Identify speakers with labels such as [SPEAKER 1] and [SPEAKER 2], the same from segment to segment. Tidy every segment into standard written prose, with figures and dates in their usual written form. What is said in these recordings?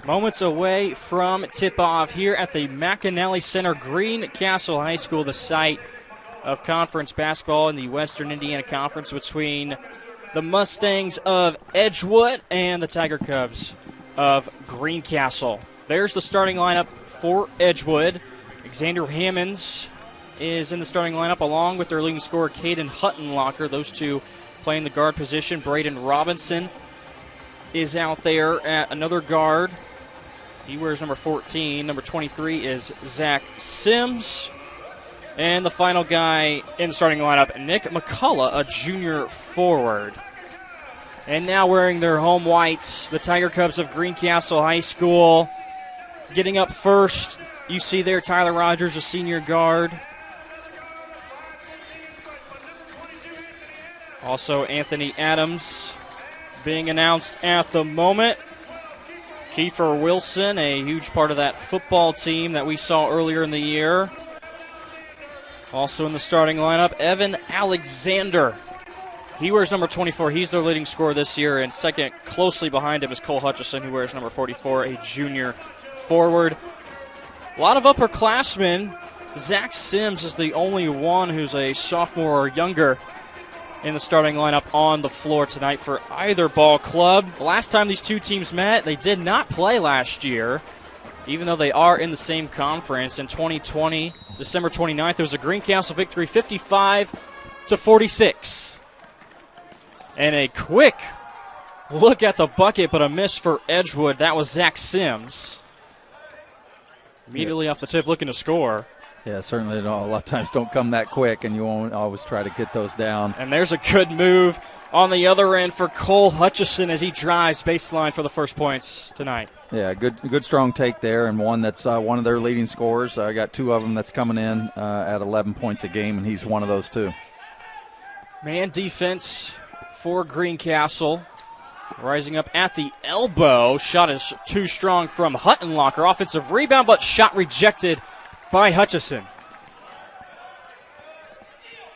[SPEAKER 1] Moments away from tip-off here at the McAnally Center, Greencastle High School, the site of conference basketball in the Western Indiana Conference between the Mustangs of Edgewood and the Tiger Cubs of Greencastle. There's the starting lineup for Edgewood. Xander Hammonds is in the starting lineup along with their leading scorer, Caden Huttenlocker. Those two playing the guard position. Braden Robinson is out there at another guard. He wears number 14. Number 23 is Zach Sims. And the final guy in the starting lineup, Nick McCullough, a junior forward. And now wearing their home whites, the Tiger Cubs of Greencastle High School. Getting up first, you see there Tyler Rogers, a senior guard. Also Anthony Adams being announced at the moment. Kiefer Wilson, a huge part of that football team that we saw earlier in the year. Also in the starting lineup, Evan Alexander. He wears number 24. He's their leading scorer this year, and second closely behind him is Cole Hutchison, who wears number 44, a junior forward. A lot of upperclassmen. Zach Sims is the only one who's a sophomore or younger in the starting lineup on the floor tonight for either ball club. The last time these two teams met, they did not play last year, even though they are in the same conference. In 2020, December 29th, there was a Greencastle victory, 55-46. And a quick look at the bucket, but a miss for Edgewood. That was Zach Sims. Immediately off the tip, looking to score.
[SPEAKER 2] Yeah, certainly a lot of times don't come that quick, and you won't always try to get those down.
[SPEAKER 1] And there's a good move on the other end for Cole Hutchison as he drives baseline for the first points tonight.
[SPEAKER 2] Yeah, good strong take there, and one that's one of their leading scorers. I got two of them that's coming in at 11 points a game, and he's one of those too.
[SPEAKER 1] Man defense for Greencastle. Rising up at the elbow. Shot is too strong from Huttenlocker. Offensive rebound, but shot rejected by Hutchison.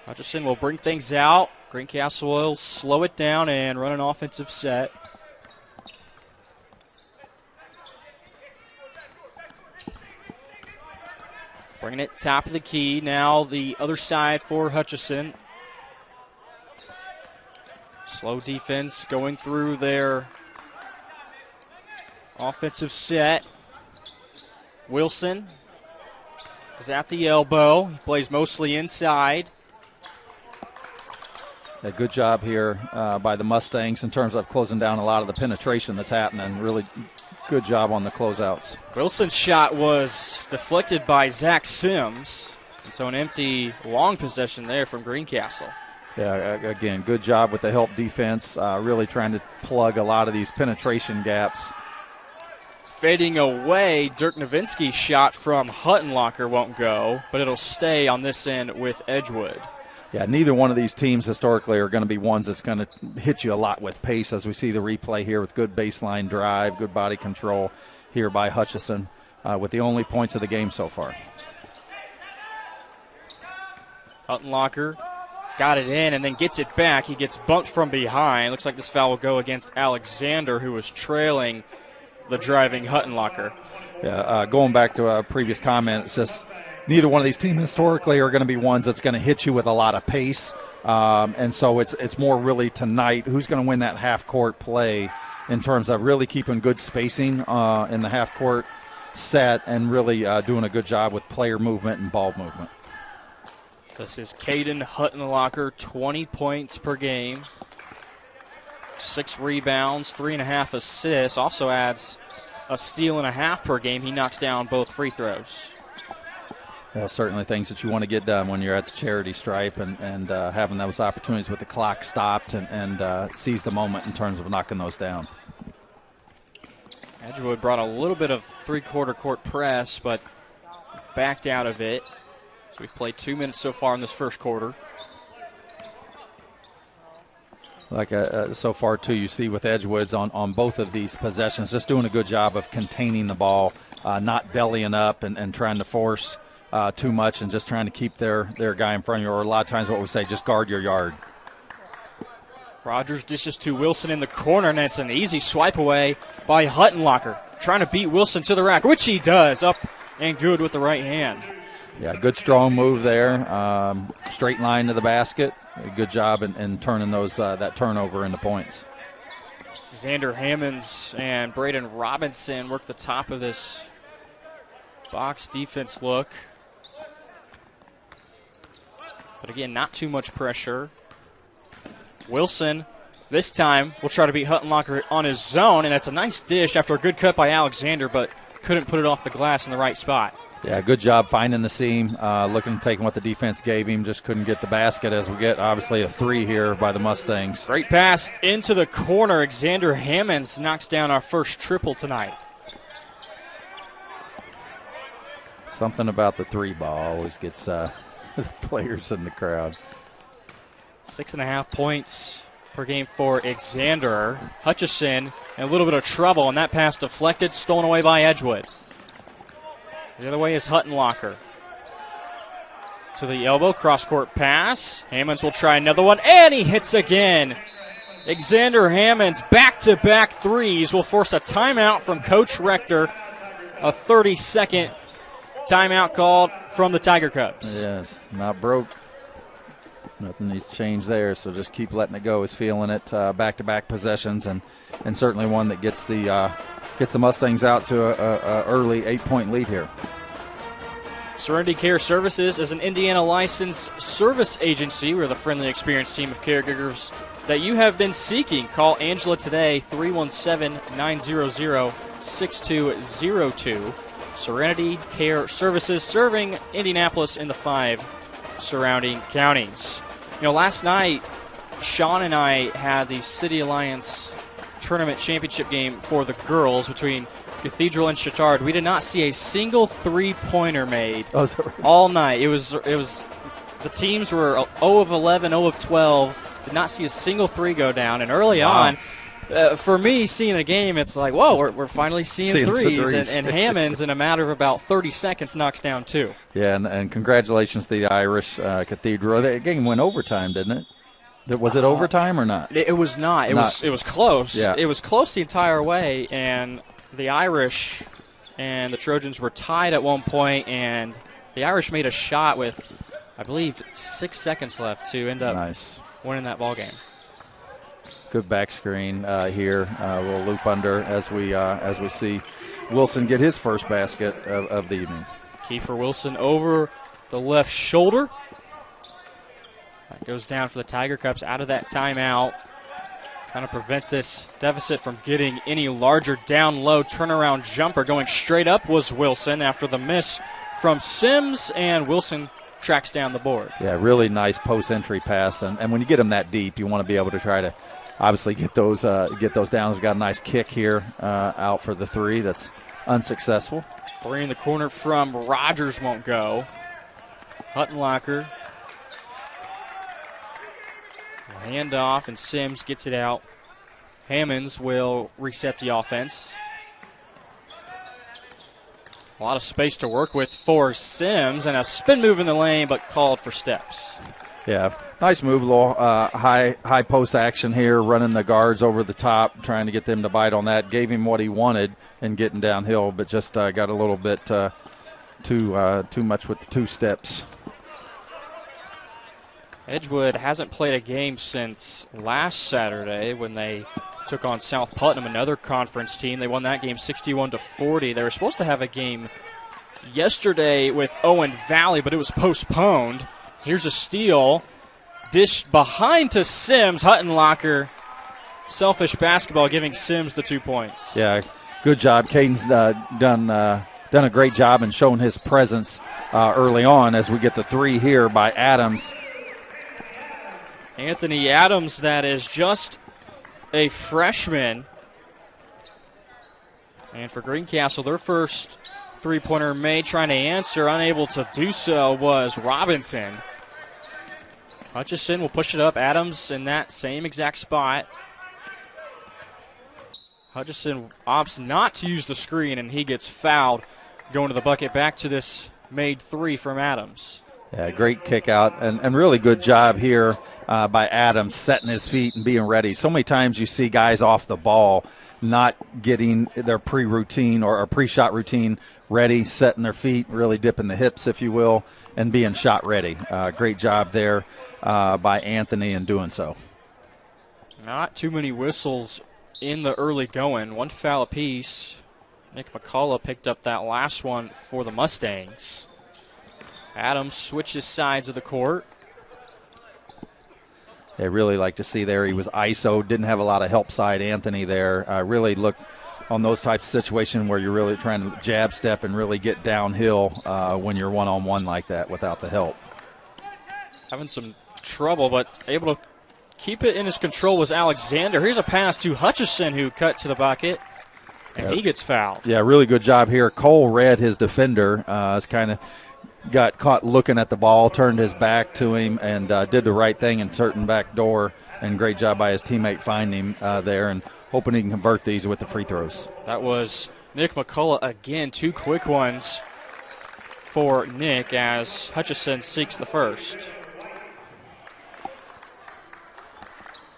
[SPEAKER 1] Hutchison will bring things out. Greencastle will slow it down and run an offensive set. Bringing it top of the key. Now the other side for Hutchison. Slow defense going through their offensive set. Wilson is at the elbow. He plays mostly inside.
[SPEAKER 2] A good job here by the Mustangs in terms of closing down a lot of the penetration that's happening. Really good job on the closeouts.
[SPEAKER 1] Wilson's shot was deflected by Zach Sims. And so an empty long possession there from Greencastle.
[SPEAKER 2] Yeah, again, good job with the help defense, really trying to plug a lot of these penetration gaps.
[SPEAKER 1] Fading away, Dirk Nowitzki's shot from Huttenlocker won't go, but it'll stay on this end with Edgewood.
[SPEAKER 2] Yeah, neither one of these teams historically are going to be ones that's going to hit you a lot with pace, as we see the replay here with good baseline drive, good body control here by Hutchison, with the only points of the game so far.
[SPEAKER 1] Huttenlocker got it in and then gets it back. He gets bumped from behind. Looks like this foul will go against Alexander, who was trailing the driving Huttenlocker.
[SPEAKER 2] Yeah, going back to a previous comment, it's just neither one of these teams historically are going to be ones that's going to hit you with a lot of pace. And so it's more really tonight who's going to win that half-court play in terms of really keeping good spacing in the half-court set and really doing a good job with player movement and ball movement.
[SPEAKER 1] This is Caden Huttenlocker, 20 points per game, 6 rebounds, 3.5 assists. Also adds a steal and a half per game. He knocks down both free throws.
[SPEAKER 2] Yeah, certainly things that you want to get done when you're at the charity stripe and having those opportunities with the clock stopped and seize the moment in terms of knocking those down.
[SPEAKER 1] Edgewood brought a little bit of three-quarter court press, but backed out of it. So we've played 2 minutes so far in this first quarter.
[SPEAKER 2] Like so far, too, you see with Edgewood's on both of these possessions, just doing a good job of containing the ball, not bellying up and trying to force too much and just trying to keep their guy in front of you. Or a lot of times what we say, just guard your yard.
[SPEAKER 1] Rogers dishes to Wilson in the corner, and it's an easy swipe away by Huttenlocker, trying to beat Wilson to the rack, which he does, up and good with the right hand.
[SPEAKER 2] Yeah, good strong move there. Straight line to the basket. A good job in turning that turnover into points.
[SPEAKER 1] Xander Hammonds and Braden Robinson work the top of this box defense look. But again, not too much pressure. Wilson, this time, will try to beat Huttenlocker on his zone, and that's a nice dish after a good cut by Alexander, but couldn't put it off the glass in the right spot.
[SPEAKER 2] Yeah, good job finding the seam, taking what the defense gave him, just couldn't get the basket as we get, obviously, a three here by the Mustangs.
[SPEAKER 1] Great pass into the corner. Xander Hammonds knocks down our first triple tonight.
[SPEAKER 2] Something about the three ball always gets players in the crowd.
[SPEAKER 1] 6.5 points per game for Xander. Hutchison in a little bit of trouble, and that pass deflected, stolen away by Edgewood. The other way is Huttenlocker. To the elbow, cross-court pass. Hammonds will try another one, and he hits again. Xander Hammonds, back-to-back threes, will force a timeout from Coach Rector. A 30-second timeout called from the Tiger Cubs.
[SPEAKER 2] Yes, not broke. Nothing needs to change there, so just keep letting it go. He's feeling it. Back-to-back possessions, and certainly one that gets the Mustangs out to a early 8-point lead here.
[SPEAKER 1] Serenity Care Services is an Indiana licensed service agency. We're the friendly, experienced team of caregivers that you have been seeking. Call Angela today, 317-900-6202. Serenity Care Services, serving Indianapolis in the 5 surrounding counties. Last night, Sean and I had the City Alliance tournament championship game for the girls between Cathedral and Chittard. We did not see a single three-pointer made all night. It was the teams were 0 of 11, 0 of 12. Did not see a single three go down. And early on, for me, seeing a game, it's like, whoa, we're finally seeing threes. And Hammonds, in a matter of about 30 seconds, knocks down 2.
[SPEAKER 2] Yeah, and congratulations to the Irish Cathedral. The game went overtime, didn't it? Was it overtime or not?
[SPEAKER 1] It was not. It was close.
[SPEAKER 2] Yeah.
[SPEAKER 1] It was close the entire way, and the Irish and the Trojans were tied at one point, and the Irish made a shot with, I believe, 6 seconds left to end up winning that ball game.
[SPEAKER 2] Good back screen here. We'll loop under as we see Wilson get his first basket of the evening.
[SPEAKER 1] Kiefer Wilson over the left shoulder. That goes down for the Tiger Cubs out of that timeout. Trying to prevent this deficit from getting any larger. Down low turnaround jumper going straight up was Wilson after the miss from Sims, and Wilson tracks down the board.
[SPEAKER 2] Yeah, really nice post-entry pass, and when you get them that deep, you want to be able to try to obviously get those down. We've got a nice kick here out for the three. That's unsuccessful.
[SPEAKER 1] Three in the corner from Rogers won't go. Huttenlocker. Hand off, and Sims gets it out. Hammonds will reset the offense. A lot of space to work with for Sims, and a spin move in the lane, but called for steps.
[SPEAKER 2] Yeah, nice move, little high post action here, running the guards over the top, trying to get them to bite on that. Gave him what he wanted and getting downhill, but just got a little bit too much with the 2 steps.
[SPEAKER 1] Edgewood hasn't played a game since last Saturday when they took on South Putnam, another conference team. They won that game 61-40. They were supposed to have a game yesterday with Owen Valley, but it was postponed. Here's a steal. Dish behind to Sims. Huttenlocker, selfish basketball, giving Sims the 2 points.
[SPEAKER 2] Yeah, good job. Caden's done a great job in showing his presence early on as we get the 3 here by Adams.
[SPEAKER 1] Anthony Adams, that is just a freshman. And for Greencastle, their first three-pointer made, trying to answer, unable to do so, was Robinson. Hutchison will push it up. Adams in that same exact spot. Hutchison opts not to use the screen, and he gets fouled going to the bucket. Back to this made 3 from Adams.
[SPEAKER 2] Yeah, great kick out and really good job here by Adams setting his feet and being ready. So many times you see guys off the ball not getting their pre-routine or pre-shot routine ready, setting their feet, really dipping the hips, if you will, and being shot ready. Great job there by Anthony in doing so.
[SPEAKER 1] Not too many whistles in the early going. One foul apiece. Nick McCullough picked up that last one for the Mustangs. Adams switches sides of the court.
[SPEAKER 2] They really like to see there. He was ISO, didn't have a lot of help side Anthony there. Really look on those types of situations where you're really trying to jab step and really get downhill when you're one-on-one like that without the help.
[SPEAKER 1] Having some trouble, but able to keep it in his control was Alexander. Here's a pass to Hutchison, who cut to the bucket, and he gets fouled.
[SPEAKER 2] Yeah, really good job here. Cole read his defender. Got caught looking at the ball, turned his back to him, and did the right thing and certain back door. And great job by his teammate finding him there and hoping he can convert these with the free throws.
[SPEAKER 1] That was Nick McCullough again. 2 quick ones for Nick as Hutchison seeks the first.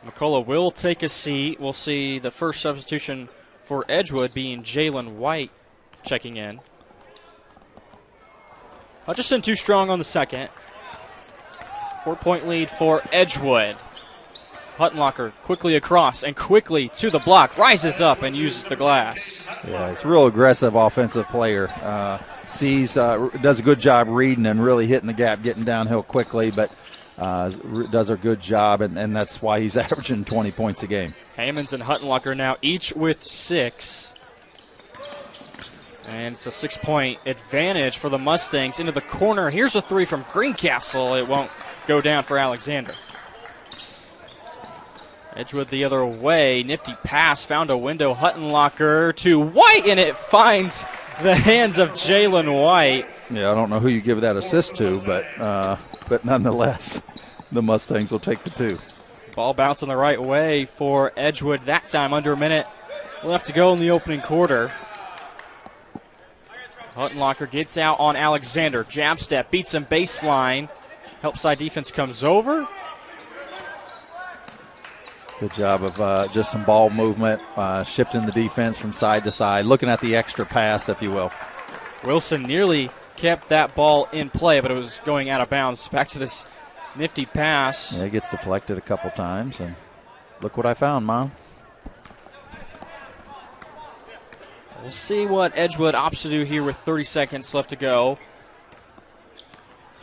[SPEAKER 1] McCullough will take a seat. We'll see the first substitution for Edgewood being Jalen White checking in. Hutchison too strong on the second. 4-point lead for Edgewood. Huttenlocker quickly across and quickly to the block. Rises up and uses the glass.
[SPEAKER 2] Yeah, it's a real aggressive offensive player. Does a good job reading and really hitting the gap, getting downhill quickly, but does a good job, and that's why he's averaging 20 points a game.
[SPEAKER 1] Hammonds and Huttenlocker now each with 6. And it's a 6-point advantage for the Mustangs into the corner. Here's a 3 from Greencastle. It won't go down for Alexander. Edgewood the other way. Nifty pass, found a window. Huttenlocker to White, and it finds the hands of Jalen White.
[SPEAKER 2] Yeah, I don't know who you give that assist to, but nonetheless, the Mustangs will take the 2.
[SPEAKER 1] Ball bouncing the right way for Edgewood. That time under a minute left to go in the opening quarter. Huttenlocker gets out on Alexander. Jab step, beats him baseline. Help side defense comes over.
[SPEAKER 2] Good job of just some ball movement, shifting the defense from side to side, looking at the extra pass, if you will.
[SPEAKER 1] Wilson nearly kept that ball in play, but it was going out of bounds. Back to this nifty pass.
[SPEAKER 2] Yeah, it gets deflected a couple times, and look what I found, Mom.
[SPEAKER 1] We'll see what Edgewood opts to do here with 30 seconds left to go.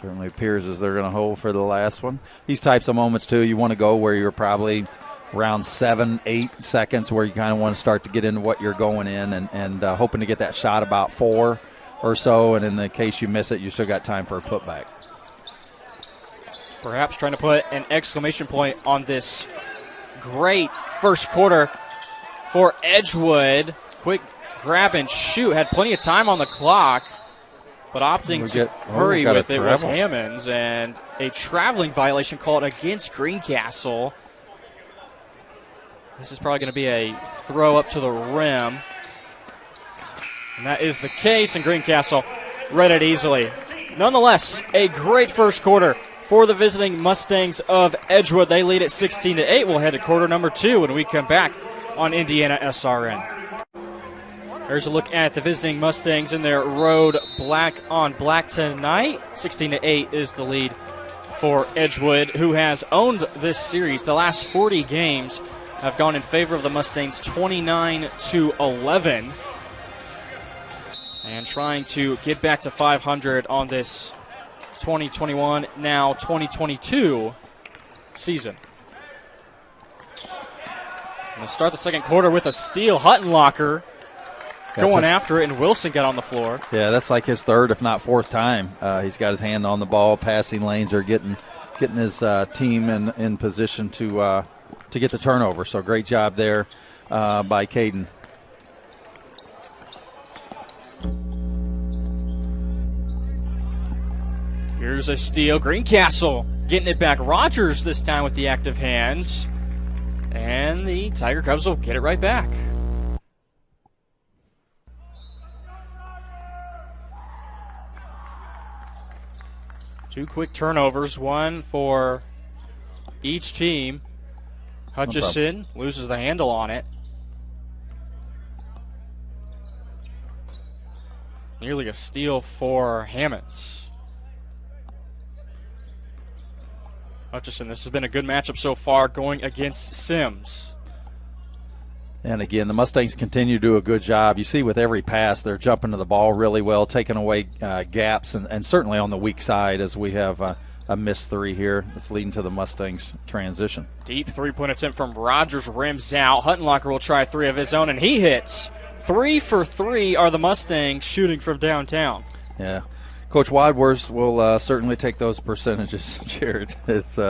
[SPEAKER 2] Certainly appears as they're going to hold for the last one. These types of moments, too, you want to go where you're probably around 7-8 seconds where you kind of want to start to get into what you're going in and hoping to get that shot about 4 or so. And in the case you miss it, you still got time for a putback.
[SPEAKER 1] Perhaps trying to put an exclamation point on this great first quarter for Edgewood. Quick grab and shoot. Had plenty of time on the clock, but opting to hurry with it was Hammonds, and a traveling violation called against Greencastle. This is probably going to be a throw up to the rim. And that is the case, and Greencastle read it easily. Nonetheless, a great first quarter for the visiting Mustangs of Edgewood. They lead at 16-8. We'll head to quarter number 2 when we come back on Indiana SRN. There's a look at the visiting Mustangs in their road black on black tonight. 16-8 is the lead for Edgewood, who has owned this series. The last 40 games have gone in favor of the Mustangs 29-11. And trying to get back to 500 on this 2021, now 2022 season. We'll start the second quarter with a steal. Huttenlocker going after it, and Wilson got on the floor.
[SPEAKER 2] Yeah, that's like his third, if not fourth time. He's got his hand on the ball. Passing lanes are getting his team in position to get the turnover. So great job there by Caden.
[SPEAKER 1] Here's a steal. Greencastle getting it back. Rogers this time with the active hands. And the Tiger Cubs will get it right back. 2 quick turnovers, one for each team. Hutchison loses the handle on it. Nearly a steal for Hammonds. Hutchison, this has been a good matchup so far going against Sims.
[SPEAKER 2] And again, the Mustangs continue to do a good job. You see with every pass, they're jumping to the ball really well, taking away gaps, and certainly on the weak side as we have a missed 3 here. That's leading to the Mustangs transition.
[SPEAKER 1] Deep three-point attempt from Rogers, rims out. Huttenlocker will try 3 of his own, and he hits. 3 for 3 are the Mustangs shooting from downtown.
[SPEAKER 2] Yeah. Coach Wadworth will certainly take those percentages, Jared. It's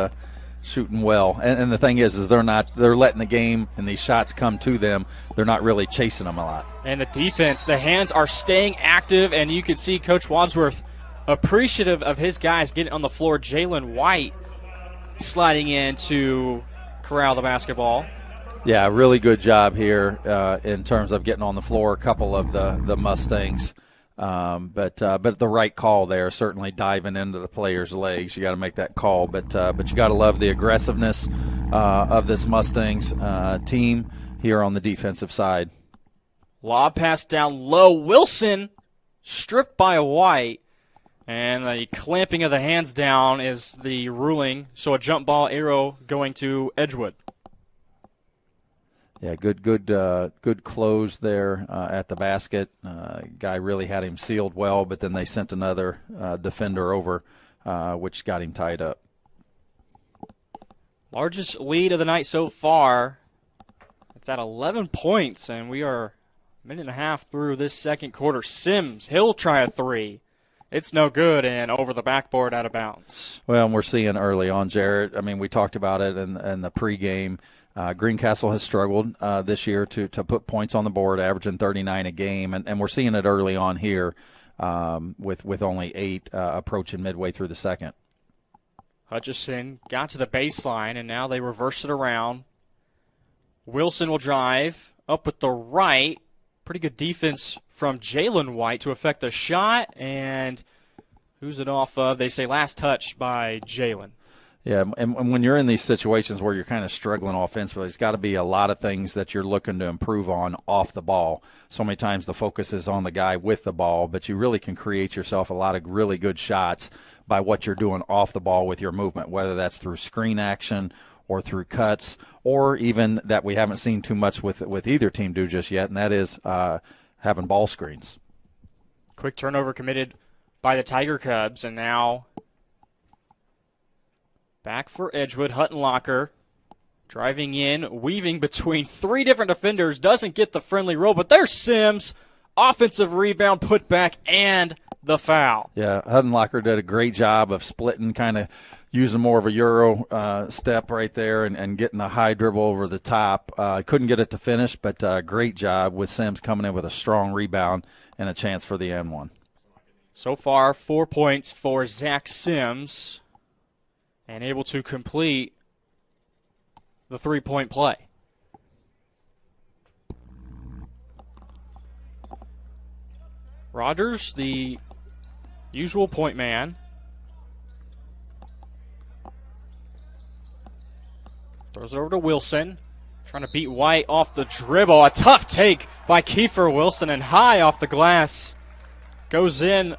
[SPEAKER 2] shooting well. And the thing is they're letting the game and these shots come to them. They're not really chasing them a lot.
[SPEAKER 1] And the defense, the hands are staying active, and you can see Coach Wadsworth appreciative of his guys getting on the floor. Jalen White sliding in to corral the basketball.
[SPEAKER 2] Yeah, really good job here in terms of getting on the floor. A couple of the Mustangs. But the right call there, certainly diving into the player's legs. You got to make that call, but you got to love the aggressiveness of this Mustangs team here on the defensive side.
[SPEAKER 1] Lob pass down low. Wilson stripped by White, and the clamping of the hands down is the ruling. So a jump ball arrow going to Edgewood.
[SPEAKER 2] Yeah, good close there at the basket. Guy really had him sealed well, but then they sent another defender over, which got him tied up.
[SPEAKER 1] Largest lead of the night so far. It's at 11 points, and we are a minute and a half through this second quarter. Sims, he'll try a 3. It's no good, and over the backboard, out of bounds.
[SPEAKER 2] Well, and we're seeing early on, Jarrett. I mean, we talked about it in the pregame. Greencastle has struggled this year to put points on the board, averaging 39 a game, and we're seeing it early on here with only 8 approaching midway through the second.
[SPEAKER 1] Hutchison got to the baseline, and now they reverse it around. Wilson will drive up with the right. Pretty good defense from Jalen White to affect the shot, and who's it off of? They say last touch by Jalen.
[SPEAKER 2] Yeah, and when you're in these situations where you're kind of struggling offensively, there's got to be a lot of things that you're looking to improve on off the ball. So many times the focus is on the guy with the ball, but you really can create yourself a lot of really good shots by what you're doing off the ball with your movement, whether that's through screen action or through cuts, or even that we haven't seen too much with either team do just yet, and that is having ball screens.
[SPEAKER 1] Quick turnover committed by the Tiger Cubs, and now back for Edgewood. Huttenlocker driving in, weaving between 3 different defenders, doesn't get the friendly roll, but there's Sims. Offensive rebound, put back, and the foul.
[SPEAKER 2] Yeah, Huttenlocker did a great job of splitting, kind of using more of a Euro step right there and getting a high dribble over the top. Couldn't get it to finish, but great job with Sims coming in with a strong rebound and a chance for the N1.
[SPEAKER 1] So far, 4 points for Zach Sims, and able to complete the 3-point play. Rogers, the usual point man. Throws it over to Wilson. Trying to beat White off the dribble. A tough take by Kiefer Wilson, and high off the glass. Goes in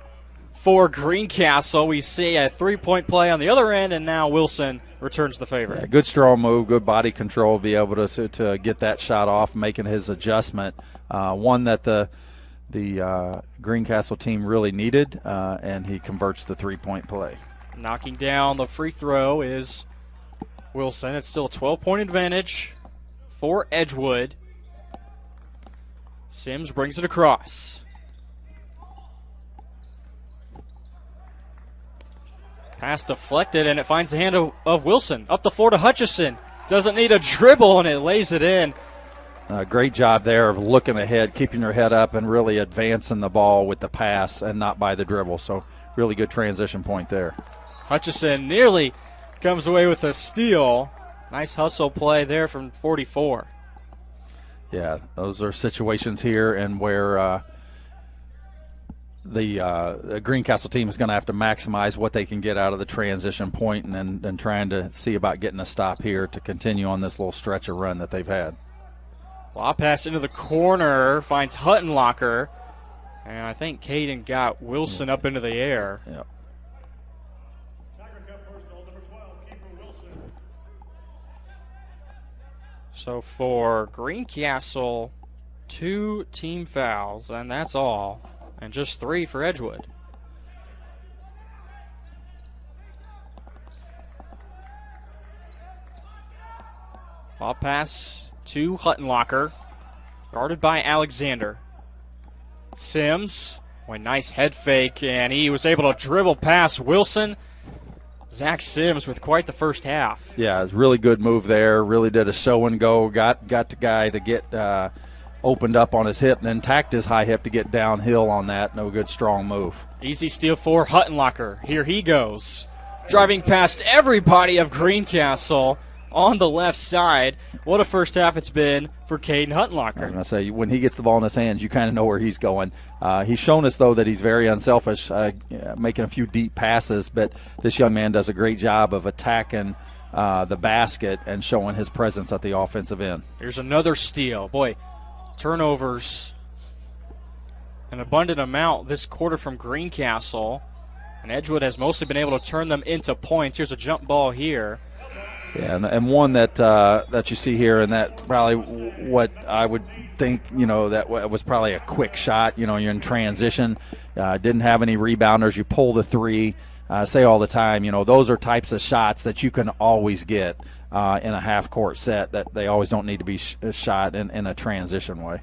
[SPEAKER 1] for Greencastle. We see a 3-point play on the other end, and now Wilson returns the favor.
[SPEAKER 2] Yeah, good strong move, good body control, be able to get that shot off, making his adjustment. One that the Greencastle team really needed, and he converts the 3-point play.
[SPEAKER 1] Knocking down the free throw is Wilson. It's still a 12-point advantage for Edgewood. Sims brings it across. Pass deflected, and it finds the hand of Wilson. Up the floor to Hutchison. Doesn't need a dribble, and it lays it in.
[SPEAKER 2] Great job there of looking ahead, keeping your head up, and really advancing the ball with the pass and not by the dribble. So really good transition point there.
[SPEAKER 1] Hutchison nearly comes away with a steal. Nice hustle play there from 44.
[SPEAKER 2] Yeah, those are situations here and where the Greencastle team is going to have to maximize what they can get out of the transition point and trying to see about getting a stop here to continue on this little stretch of run that they've had.
[SPEAKER 1] Lob pass into the corner, finds Huttenlocker, and I think Caden got Wilson up into the air.
[SPEAKER 2] Yep.
[SPEAKER 1] So for Greencastle, 2 team fouls, and that's all, and just 3 for Edgewood. Lob pass to Huttenlocker, guarded by Alexander. Sims, nice head fake, and he was able to dribble past Wilson. Zach Sims with quite the first half.
[SPEAKER 2] Yeah, it was a really good move there. Really did a show and go. Got the guy to get opened up on his hip and then tacked his high hip to get downhill on that. No good, strong move.
[SPEAKER 1] Easy steal for Huttenlocker. Here he goes. Driving past everybody of Greencastle on the left side. What a first half it's been for Caden Huttenlocker.
[SPEAKER 2] I was going to say, when he gets the ball in his hands, you kind of know where he's going. He's shown us, though, that he's very unselfish, making a few deep passes, but this young man does a great job of attacking the basket and showing his presence at the offensive end.
[SPEAKER 1] Here's another steal. Boy, turnovers, an abundant amount this quarter from Greencastle, and Edgewood has mostly been able to turn them into points. Here's a jump ball here.
[SPEAKER 2] Yeah, and one that you see here, and that probably what I would think, that was probably a quick shot. You're in transition, didn't have any rebounders. You pull the 3. Say all the time, those are types of shots that you can always get in a half-court set, that they always don't need to be shot in a transition way.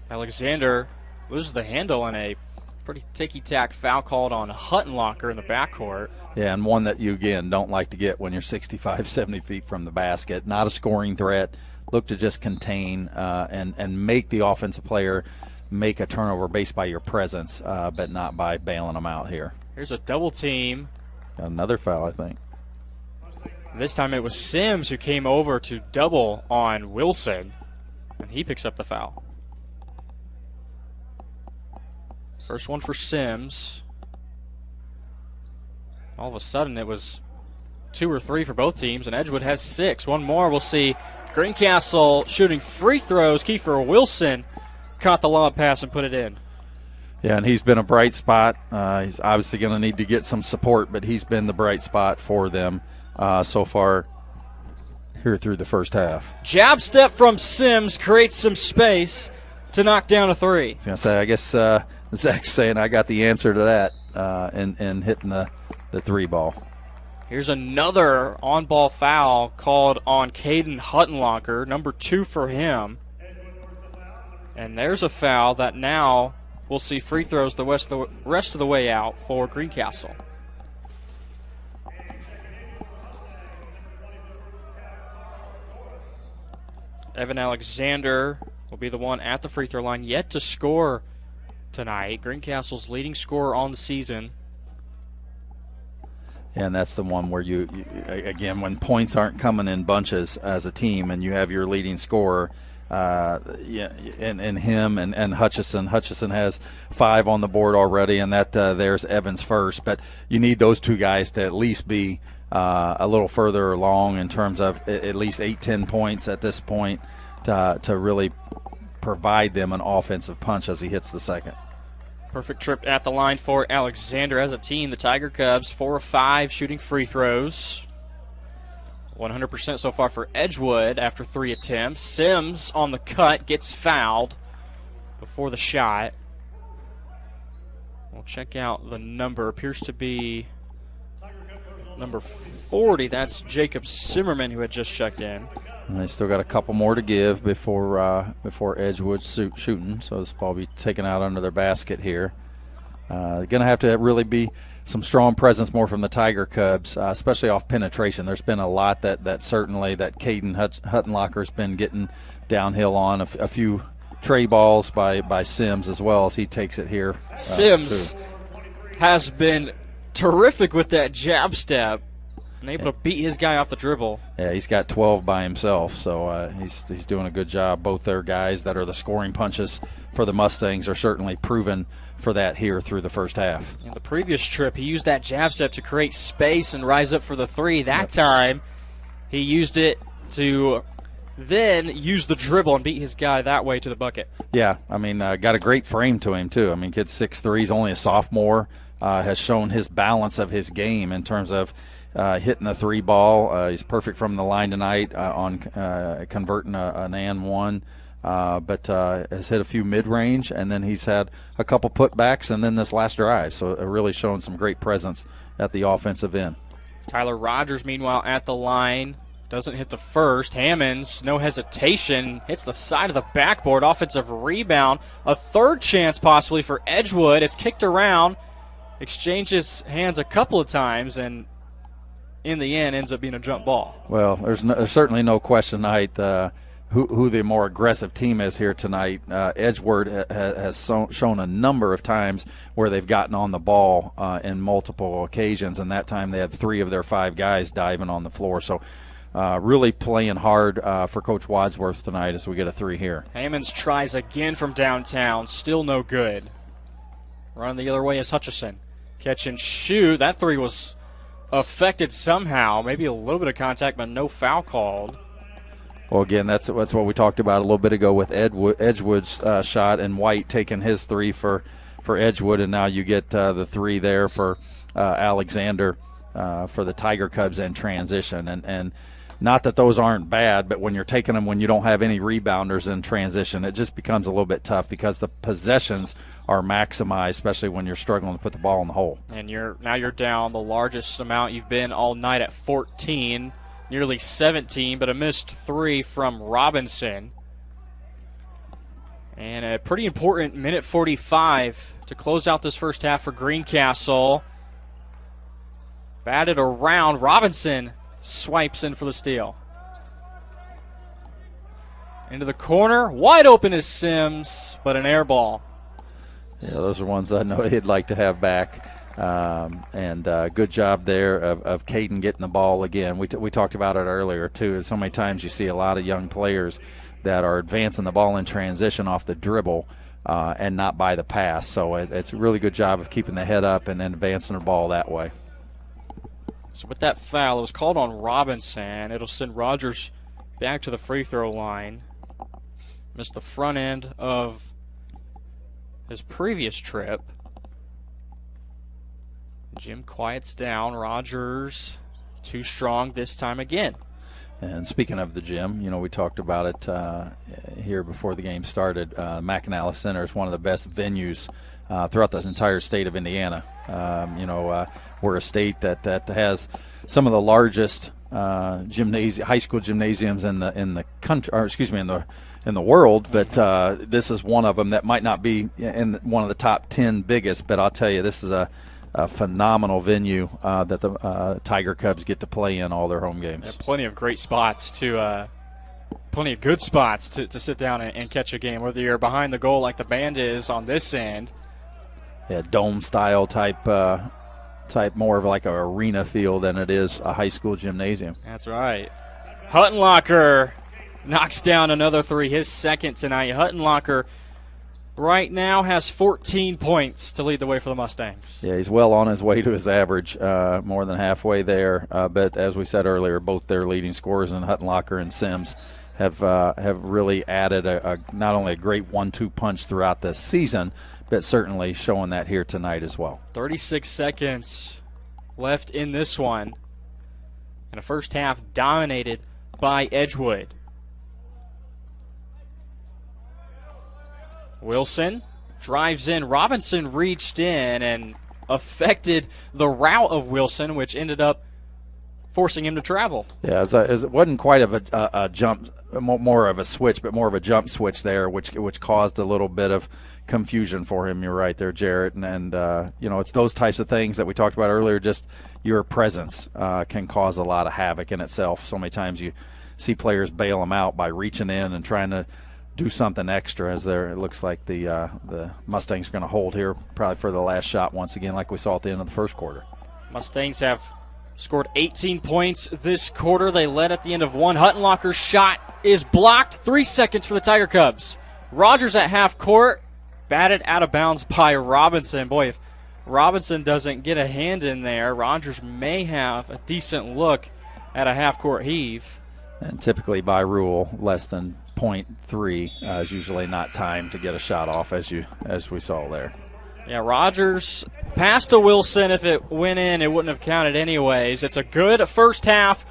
[SPEAKER 1] Alexander loses the handle in a pretty ticky-tack foul called on Huttenlocker in the backcourt.
[SPEAKER 2] Yeah, and one that you, again, don't like to get when you're 65, 70 feet from the basket. Not a scoring threat. Look to just contain and make the offensive player make a turnover based by your presence, but not by bailing them out here.
[SPEAKER 1] Here's a double team.
[SPEAKER 2] Another foul, I think.
[SPEAKER 1] This time it was Sims who came over to double on Wilson, and he picks up the foul. First one for Sims. All of a sudden it was 2 or 3 for both teams, and Edgewood has 6. One more, we'll see Greencastle shooting free throws. Kiefer Wilson caught the lob pass and put it in.
[SPEAKER 2] Yeah, and he's been a bright spot. He's obviously going to need to get some support, but he's been the bright spot for them so far here through the first half.
[SPEAKER 1] Jab step from Sims creates some space to knock down a 3.
[SPEAKER 2] I was going to say, I guess Zach's saying I got the answer to that and hitting the 3 ball.
[SPEAKER 1] Here's another on-ball foul called on Caden Huttenlocker, number 2 for him. And there's a foul that now we'll see free throws the rest of the way out for Greencastle. Evan Alexander will be the one at the free throw line, yet to score tonight. Greencastle's leading scorer on the season.
[SPEAKER 2] And that's the one where you again, when points aren't coming in bunches as a team and you have your leading scorer, and him and Hutchison. Hutchison has 5 on the board already, and that there's Evans first. But you need those 2 guys to at least be a little further along in terms of at least 8-10 points at this point to really provide them an offensive punch as he hits the second.
[SPEAKER 1] Perfect trip at the line for Alexander. As a team, the Tiger Cubs 4 of 5 shooting free throws. 100% so far for Edgewood after 3 attempts. Sims on the cut gets fouled before the shot. We'll check out the number. Appears to be number 40. That's Jacob Zimmerman, who had just checked in.
[SPEAKER 2] And they still got a couple more to give before Edgewood's shooting, so this ball will be taken out under their basket here. Going to have to really be some strong presence more from the Tiger Cubs, especially off penetration. There's been a lot that certainly that Caden Huttenlocker's been getting downhill on. A few tray balls by Sims as well as he takes it here.
[SPEAKER 1] Sims has been terrific with that jab step. And able to beat his guy off the dribble.
[SPEAKER 2] Yeah, he's got 12 by himself, so he's doing a good job. Both their guys that are the scoring punches for the Mustangs are certainly proven for that here through the first half.
[SPEAKER 1] In the previous trip, he used that jab step to create space and rise up for the three. That time, he used it to then use the dribble and beat his guy that way to the bucket.
[SPEAKER 2] Yeah, I mean, got a great frame to him, too. I mean, kid's 6'3", he's only a sophomore, has shown his balance of his game in terms of hitting the three ball. He's perfect from the line tonight on converting an and one, but has hit a few mid-range, and then he's had a couple putbacks, and then this last drive. So really showing some great presence at the offensive end.
[SPEAKER 1] Tyler Rogers, meanwhile, at the line. Doesn't hit the first. Hammonds, no hesitation, hits the side of the backboard. Offensive rebound. A third chance possibly for Edgewood. It's kicked around. Exchanges hands a couple of times, and in the end ends up being a jump ball.
[SPEAKER 2] Well, there's certainly no question tonight who the more aggressive team is here tonight. Edgewood has shown a number of times where they've gotten on the ball in multiple occasions, and that time they had 3 of their 5 guys diving on the floor. So really playing hard for Coach Wadsworth tonight as we get a 3 here.
[SPEAKER 1] Hammonds tries again from downtown. Still no good. Run the other way is Hutchison. Catch and shoot. That 3 was affected somehow. Maybe a little bit of contact, but no foul called.
[SPEAKER 2] Well, again, that's what we talked about a little bit ago with Edgewood's shot, and White taking his 3 for Edgewood, and now you get the 3 there for Alexander for the Tiger Cubs in transition. And not that those aren't bad, but when you're taking them when you don't have any rebounders in transition, it just becomes a little bit tough because the possessions are maximized, especially when you're struggling to put the ball in the hole.
[SPEAKER 1] And now you're down the largest amount you've been all night at 14, nearly 17, but a missed 3 from Robinson. And a pretty important minute 45 to close out this first half for Greencastle. Batted around. Robinson swipes in for the steal. Into the corner. Wide open is Sims, but an air ball.
[SPEAKER 2] Yeah, those are ones I know he'd like to have back. And good job there of Caden getting the ball again. We talked about it earlier, too. So many times you see a lot of young players that are advancing the ball in transition off the dribble and not by the pass. So it's a really good job of keeping the head up and then advancing the ball that way.
[SPEAKER 1] So with that foul, it was called on Robinson. It'll send Rogers back to the free throw line. Missed the front end of his previous trip. Jim quiets down. Rogers too strong this time again.
[SPEAKER 2] And speaking of the gym, we talked about it here before the game started. McAnally Center is one of the best venues throughout the entire state of Indiana. We're a state that has some of the largest high school gymnasiums in the country, or excuse me, in the world. But this is one of them that might not be in one of the top 10 biggest. But I'll tell you, this is a phenomenal venue that the Tiger Cubs get to play in all their home games.
[SPEAKER 1] Yeah, plenty of great spots plenty of good spots to sit down and catch a game, whether you're behind the goal like the band is on this end.
[SPEAKER 2] Yeah, dome style type more of like an arena feel than it is a high school gymnasium.
[SPEAKER 1] That's right. Huttenlocker knocks down another 3, his second tonight. Huttenlocker right now has 14 points to lead the way for the Mustangs.
[SPEAKER 2] Yeah, he's well on his way to his average, more than halfway there. But as we said earlier, both their leading scorers in Huttenlocker and Sims have really added not only a great 1-2 punch throughout the season, but certainly showing that here tonight as well.
[SPEAKER 1] 36 seconds left in this one. And a first half dominated by Edgewood. Wilson drives in. Robinson reached in and affected the route of Wilson, which ended up forcing him to travel.
[SPEAKER 2] Yeah, it wasn't quite of a jump, more of a switch, but more of a jump switch there, which caused a little bit of confusion for him. You're right there, Jarrett. And it's those types of things that we talked about earlier. Just your presence can cause a lot of havoc in itself. So many times you see players bail them out by reaching in and trying to do something extra. It looks like the Mustangs are going to hold here probably for the last shot once again, like we saw at the end of the first quarter.
[SPEAKER 1] Mustangs have Scored 18 points this quarter. They led at the end of one. Huttenlocker's shot is blocked. 3 seconds for the Tiger Cubs. Rogers at half court. Batted out of bounds by Robinson. Boy, if Robinson doesn't get a hand in there, Rogers may have a decent look at a half court heave.
[SPEAKER 2] And typically by rule, less than 0.3 is usually not time to get a shot off, as we saw there.
[SPEAKER 1] Yeah, Rogers passed to Wilson. If it went in, it wouldn't have counted anyways. It's a good first half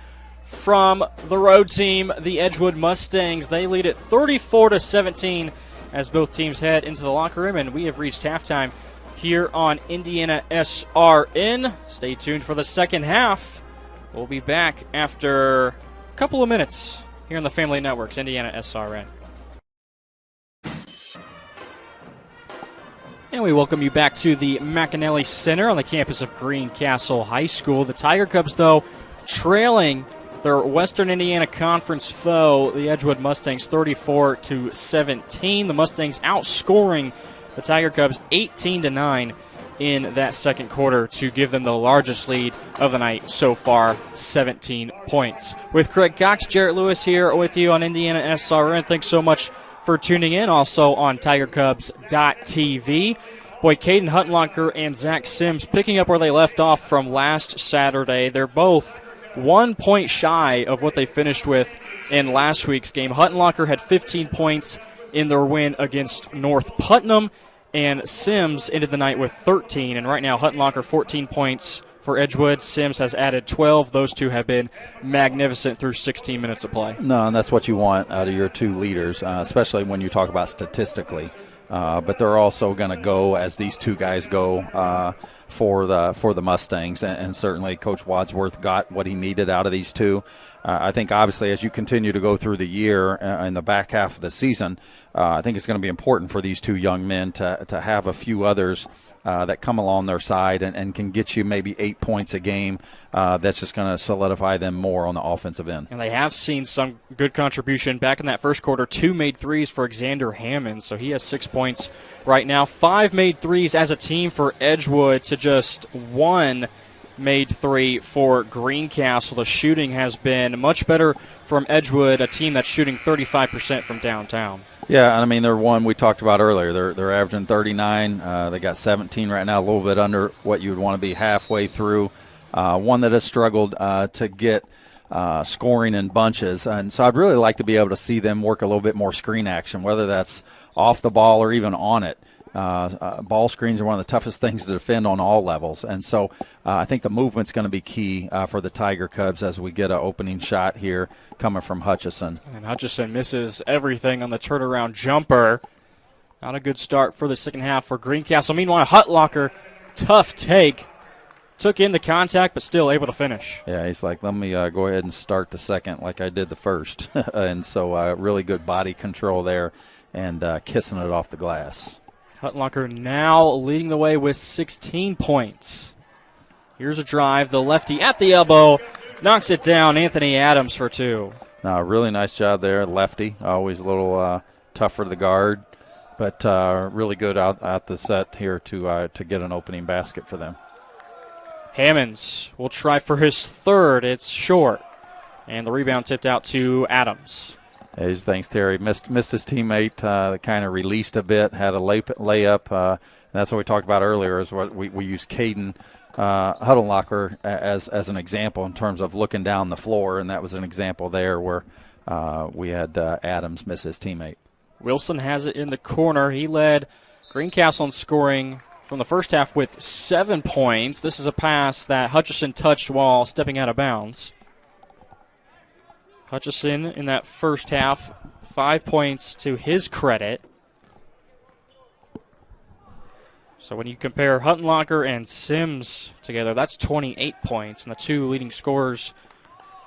[SPEAKER 1] from the road team, the Edgewood Mustangs. They lead it 34-17 as both teams head into the locker room, and we have reached halftime here on Indiana SRN. Stay tuned for the second half. We'll be back after a couple of minutes here on the Family Network's Indiana SRN. And we welcome you back to the McAnally Center on the campus of Greencastle High School. The Tiger Cubs, though, trailing their Western Indiana Conference foe, the Edgewood Mustangs, 34-17. The Mustangs outscoring the Tiger Cubs 18-9 in that second quarter to give them the largest lead of the night so far, 17 points. With Craig Cox, Jarrett Lewis here with you on Indiana SRN. Thanks so much for tuning in. Also on TigerCubs.tv. Boy, Caden Huttenlocker and Zach Sims picking up where they left off from last Saturday. They're both 1 point shy of what they finished with in last week's game. Huttenlocker had 15 points in their win against North Putnam, and Sims ended the night with 13. And right now, Huttenlocker 14 points for Edgewood. Sims has added 12. Those two have been magnificent through 16 minutes of play.
[SPEAKER 2] No, and that's what you want out of your two leaders, especially when you talk about statistically. But they're also going to go as these two guys go for the Mustangs, and certainly Coach Wadsworth got what he needed out of these two. I think obviously as you continue to go through the year in the back half of the season, I think it's going to be important for these two young men to have a few others that come along their side and can get you maybe 8 points a game. That's just going to solidify them more on the offensive end.
[SPEAKER 1] And they have seen some good contribution back in that first quarter. 2 made threes for Xander Hammond, so he has 6 points right now. 5 made threes as a team for Edgewood to just 1 made 3 for Greencastle. The shooting has been much better from Edgewood, a team that's shooting 35% from downtown.
[SPEAKER 2] Yeah, and I mean, they're one we talked about earlier. They're averaging 39. They got 17 right now, a little bit under what you would want to be halfway through. One that has struggled to get scoring in bunches. And so I'd really like to be able to see them work a little bit more screen action, whether that's off the ball or even on it. Ball screens are one of the toughest things to defend on all levels. And so I think the movement's going to be key for the Tiger Cubs as we get an opening shot here coming from Hutchison.
[SPEAKER 1] And Hutchison misses everything on the turnaround jumper. Not a good start for the second half for Greencastle. Meanwhile, Huttenlocker, tough take. Took in the contact, but still able to finish.
[SPEAKER 2] Yeah, he's like, let me go ahead and start the second like I did the first. And so really good body control there and kissing it off the glass.
[SPEAKER 1] Huttenlocker now leading the way with 16 points. Here's a drive. The lefty at the elbow knocks it down. Anthony Adams for 2.
[SPEAKER 2] No, really nice job there. Lefty, always a little tougher to guard, but really good out the set here to get an opening basket for them.
[SPEAKER 1] Hammonds will try for his third. It's short. And the rebound tipped out to Adams.
[SPEAKER 2] Hey, thanks, Terry. Missed his teammate. Kind of released a bit, had a layup. And that's what we talked about earlier. Is what we use Caden Huttenlocker as an example in terms of looking down the floor, and that was an example there where we had Adams miss his teammate.
[SPEAKER 1] Wilson has it in the corner. He led Greencastle in scoring from the first half with 7 points. This is a pass that Hutchison touched while stepping out of bounds. Hutchison in that first half, 5 points to his credit. So when you compare Huttenlocker and Sims together, that's 28 points. And the two leading scorers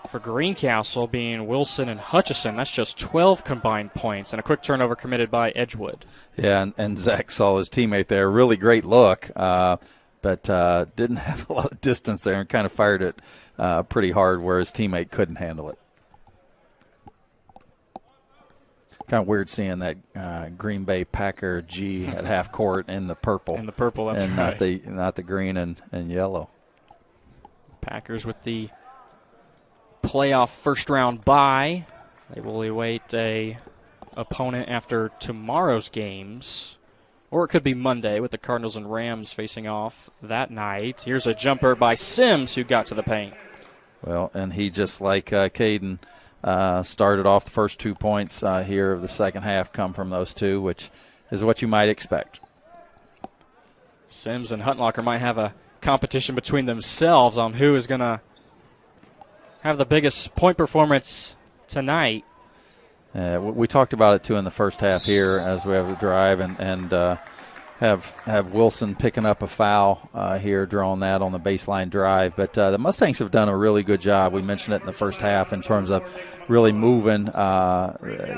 [SPEAKER 1] for Greencastle being Wilson and Hutchison, that's just 12 combined points. And a quick turnover committed by Edgewood.
[SPEAKER 2] Yeah, and Zach saw his teammate there. Really great look, but didn't have a lot of distance there and kind of fired it pretty hard where his teammate couldn't handle it. Kind of weird seeing that Green Bay Packer G at half court in the purple.
[SPEAKER 1] In the purple, that's
[SPEAKER 2] and
[SPEAKER 1] right.
[SPEAKER 2] Not the green and yellow.
[SPEAKER 1] Packers with the playoff first-round bye. They will await a opponent after tomorrow's games. Or it could be Monday with the Cardinals and Rams facing off that night. Here's a jumper by Sims who got to the paint.
[SPEAKER 2] Well, and he, just like Caden, started off the first 2 points here of the second half come from those two, which is what you might expect.
[SPEAKER 1] Sims and Huttenlocker might have a competition between themselves on who is going to have the biggest point performance tonight.
[SPEAKER 2] We talked about it, too, in the first half here as we have the drive and have Wilson picking up a foul here, drawing that on the baseline drive. But the Mustangs have done a really good job. We mentioned it in the first half in terms of really moving,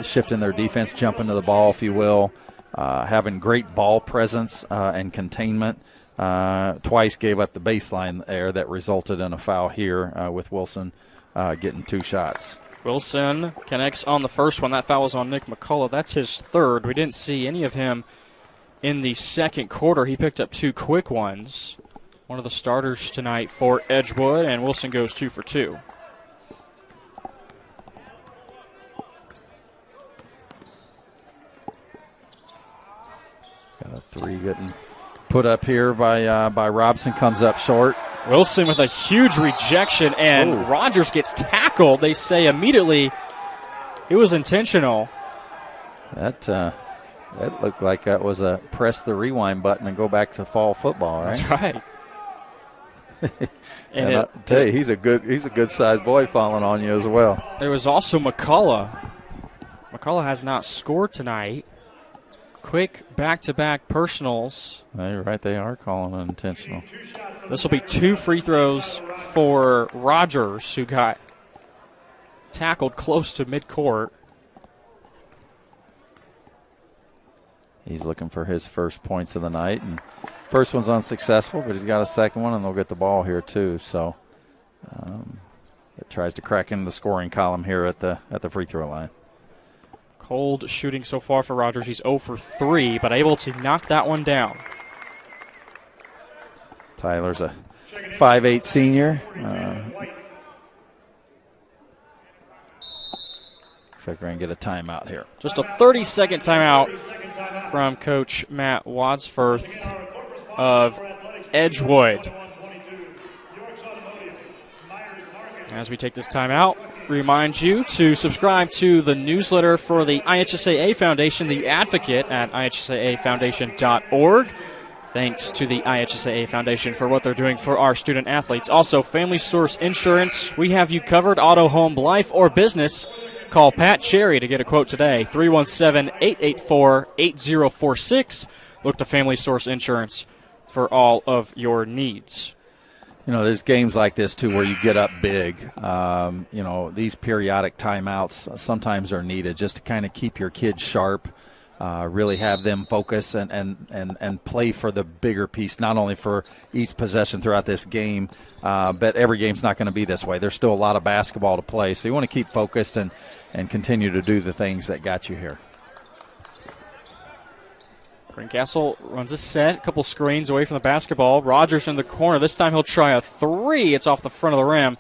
[SPEAKER 2] shifting their defense, jumping to the ball, if you will, having great ball presence and containment. Twice gave up the baseline there that resulted in a foul here with Wilson getting 2 shots.
[SPEAKER 1] Wilson connects on the first one. That foul was on Nick McCullough. That's his third. We didn't see any of him in the second quarter. He picked up 2 quick ones. One of the starters tonight for Edgewood, and Wilson goes 2 for 2.
[SPEAKER 2] Got a 3 getting put up here by Robson, comes up short.
[SPEAKER 1] Wilson with a huge rejection, and Rogers gets tackled. They say immediately it was intentional.
[SPEAKER 2] That looked like that was a press the rewind button and go back to fall football, right?
[SPEAKER 1] That's right.
[SPEAKER 2] and I'll tell you, he's a good sized boy falling on you as well.
[SPEAKER 1] There was also McCullough. McCullough has not scored tonight. Quick back-to-back personals.
[SPEAKER 2] You're right, they are calling it intentional.
[SPEAKER 1] This will be 2 free throws for Rogers, who got tackled close to midcourt.
[SPEAKER 2] He's looking for his first points of the night, and first one's unsuccessful, but he's got a second one, and they'll get the ball here too. So it tries to crack into the scoring column here at the free throw line.
[SPEAKER 1] Cold shooting so far for Rogers. He's 0 for 3, but able to knock that one down.
[SPEAKER 2] Tyler's a 5'8" senior. Looks like we're going to get a timeout here.
[SPEAKER 1] Just a 30-second timeout from Coach Matt Wadsworth of Edgewood. As we take this timeout, remind you to subscribe to the newsletter for the IHSAA Foundation, The Advocate, at ihsaafoundation.org. Thanks to the IHSAA Foundation for what they're doing for our student athletes. Also, Family Source Insurance. We have you covered, auto, home, life, or business. Call Pat Cherry to get a quote today, 317-884-8046. Look to Family Source Insurance for all of your needs.
[SPEAKER 2] You know, there's games like this, too, where you get up big. These periodic timeouts sometimes are needed just to kind of keep your kids sharp, really have them focus and play for the bigger piece, not only for each possession throughout this game, but every game's not going to be this way. There's still a lot of basketball to play, so you want to keep focused and continue to do the things that got you here.
[SPEAKER 1] Greencastle runs a set, a couple screens away from the basketball. Rogers in the corner. This time he'll try a 3. It's off the front of the rim.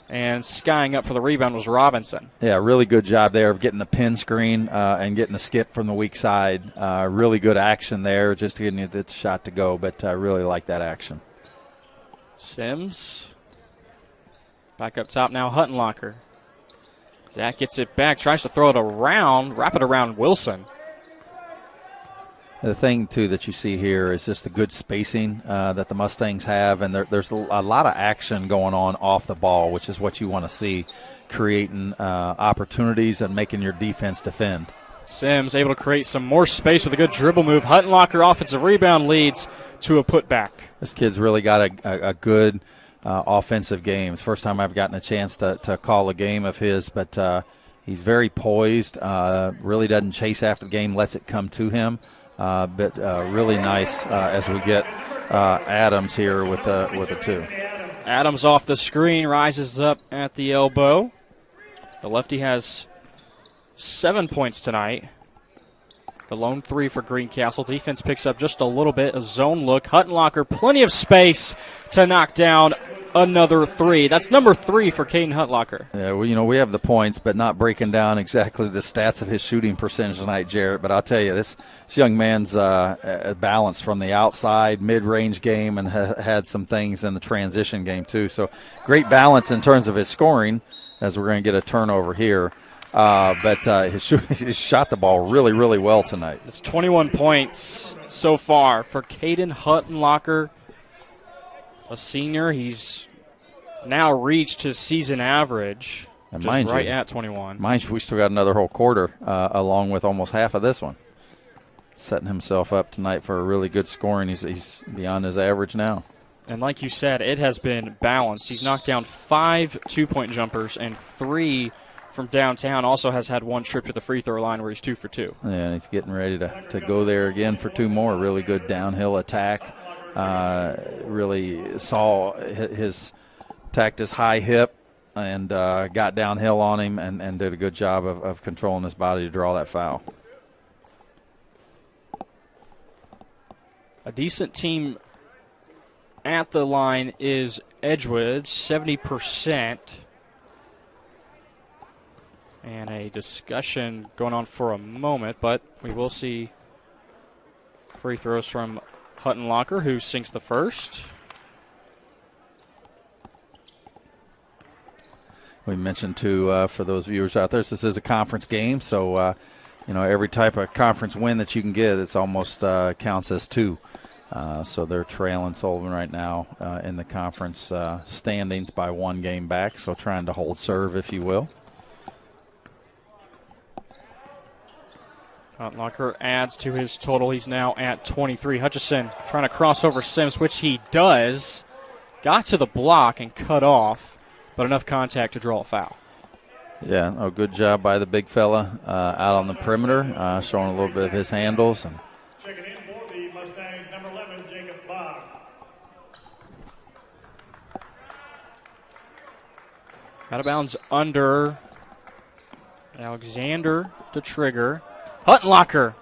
[SPEAKER 1] And skying up for the rebound was Robinson.
[SPEAKER 2] Yeah, really good job there of getting the pin screen and getting the skip from the weak side. Really good action there, just getting the shot to go, but I really like that action.
[SPEAKER 1] Sims. Back up top now, Huttenlocker. Zach gets it back, tries to throw it around, wrap it around Wilson.
[SPEAKER 2] The thing, too, that you see here is just the good spacing that the Mustangs have, and there's a lot of action going on off the ball, which is what you want to see, creating opportunities and making your defense defend.
[SPEAKER 1] Sims able to create some more space with a good dribble move. Huttenlocker offensive rebound leads to a putback.
[SPEAKER 2] This kid's really got a good offensive game. It's the first time I've gotten a chance to call a game of his, but he's very poised, really doesn't chase after the game, lets it come to him. But really nice as we get Adams here with a 2.
[SPEAKER 1] Adams off the screen, rises up at the elbow. The lefty has 7 points tonight. The lone 3 for Greencastle. Defense picks up just a little bit. A zone look. Huttenlocker, plenty of space to knock down another three. That's number 3 for Caden Huttenlocker.
[SPEAKER 2] Yeah, well, we have the points, but not breaking down exactly the stats of his shooting percentage tonight, Jarrett. But I'll tell you, this young man's balanced from the outside, mid-range game, and had some things in the transition game too. So great balance in terms of his scoring, as we're going to get a turnover here. But he shot the ball really, really well tonight.
[SPEAKER 1] It's 21 points so far for Caden Huttenlocker, a senior. He's now reached his season average,
[SPEAKER 2] and
[SPEAKER 1] just right at 21.
[SPEAKER 2] Mind you, we still got another whole quarter along with almost half of this one. Setting himself up tonight for a really good scoring. He's beyond his average now.
[SPEAKER 1] And like you said, it has been balanced. He's knocked down 5 two-point jumpers and 3 from downtown. Also has had 1 trip to the free throw line where he's 2 for 2.
[SPEAKER 2] Yeah, and he's getting ready to go there again for 2 more. Really good downhill attack. Really saw attacked his high hip and got downhill on him and did a good job of controlling his body to draw that foul.
[SPEAKER 1] A decent team at the line is Edgewood, 70%. And a discussion going on for a moment, but we will see free throws from Huttenlocker, who sinks the first.
[SPEAKER 2] We mentioned, too, for those viewers out there, this is a conference game, so, every type of conference win that you can get, it's almost counts as 2. So they're trailing Sullivan right now in the conference standings by 1 game back, so trying to hold serve, if you will.
[SPEAKER 1] Huttenlocker adds to his total. He's now at 23. Hutchison trying to cross over Sims, which he does. Got to the block and cut off, but enough contact to draw a foul.
[SPEAKER 2] Yeah, good job by the big fella out on the perimeter, showing a little bit of his handles. And
[SPEAKER 3] checking in for the Mustangs, number 11, Jacob Bob.
[SPEAKER 1] Out of bounds under Alexander to trigger. Huttenlocker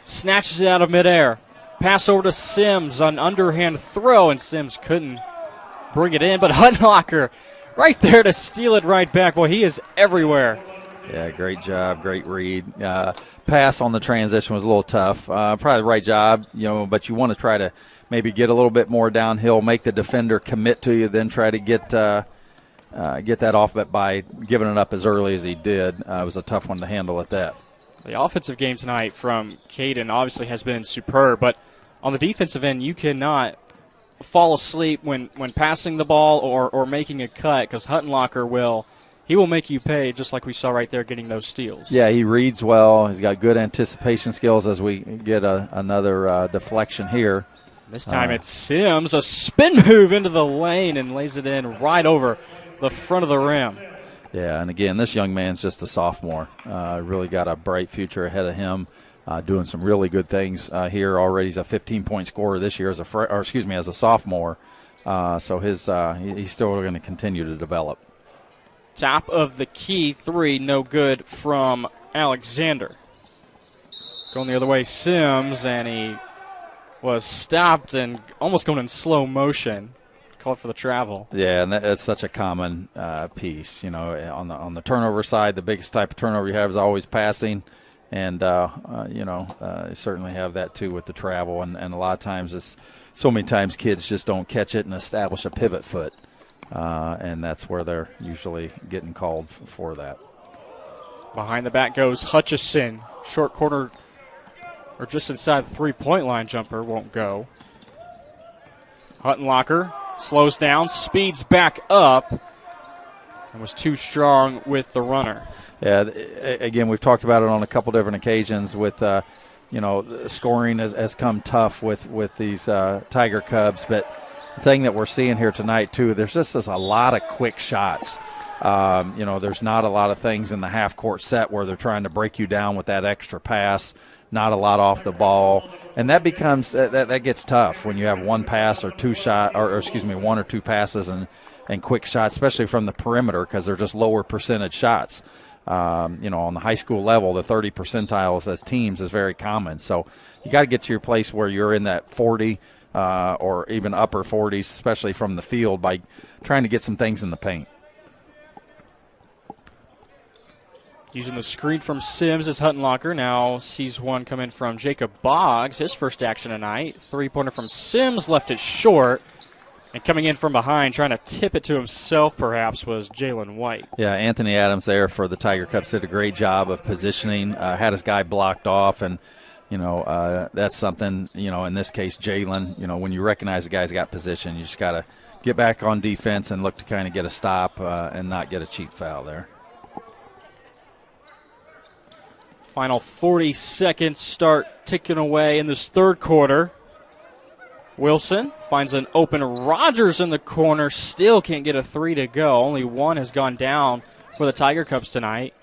[SPEAKER 1] snatches it out of midair. Pass over to Sims, an underhand throw, and Sims couldn't bring it in, but Huttenlocker right there to steal it right back. Boy, he is everywhere.
[SPEAKER 2] Yeah, great job, great read. Pass on the transition was a little tough. Probably the right job, but you want to try to maybe get a little bit more downhill, make the defender commit to you, then try to get that off, but by giving it up as early as he did, it was a tough one to handle at that.
[SPEAKER 1] The offensive game tonight from Caden obviously has been superb, but on the defensive end, you cannot fall asleep when passing the ball or making a cut, because Huttenlocker will make you pay, just like we saw right there getting those steals.
[SPEAKER 2] Yeah, he reads well. He's got good anticipation skills as we get another deflection here.
[SPEAKER 1] This time it's Sims, a spin move into the lane and lays it in right over the front of the rim.
[SPEAKER 2] Yeah, and again, this young man's just a sophomore. Really got a bright future ahead of him, doing some really good things here already. He's a 15-point scorer this year as a sophomore. So he's still going to continue to develop.
[SPEAKER 1] Top of the key 3, no good from Alexander. Going the other way, Sims, and he was stopped and almost going in slow motion. Called for the travel.
[SPEAKER 2] Yeah, and that's such a common piece. On the turnover side, the biggest type of turnover you have is always passing, and you certainly have that too with the travel. And a lot of times, so many times kids just don't catch it and establish a pivot foot, and that's where they're usually getting called for that.
[SPEAKER 1] Behind the back goes Hutchison. Short corner, or just inside the 3-point line jumper won't go. Huttenlocker slows down, speeds back up, and was too strong with the runner.
[SPEAKER 2] Yeah, again, we've talked about it on a couple different occasions with, scoring has come tough with these Tiger Cubs. But the thing that we're seeing here tonight, too, there's just a lot of quick shots. There's not a lot of things in the half-court set where they're trying to break you down with that extra pass. Not a lot off the ball, and that becomes that gets tough when you have one pass or 1 or 2 passes and quick shots, especially from the perimeter, because they're just lower percentage shots. On the high school level, the 30 percentiles as teams is very common. So you got to get to your place where you're in that 40 or even upper 40s, especially from the field, by trying to get some things in the paint.
[SPEAKER 1] Using the screen from Sims as Huttenlocker now sees one come in from Jacob Boggs, his first action tonight. Three-pointer from Sims, left it short. And coming in from behind, trying to tip it to himself perhaps, was Jalen White.
[SPEAKER 2] Yeah, Anthony Adams there for the Tiger Cubs did a great job of positioning, had his guy blocked off, and that's something, in this case, Jalen, when you recognize the guy's got position, you just got to get back on defense and look to kind of get a stop and not get a cheap foul there.
[SPEAKER 1] Final 40 seconds start ticking away in this third quarter. Wilson finds an open Rogers in the corner, still can't get a three to go. Only one has gone down for the Tiger Cubs tonight.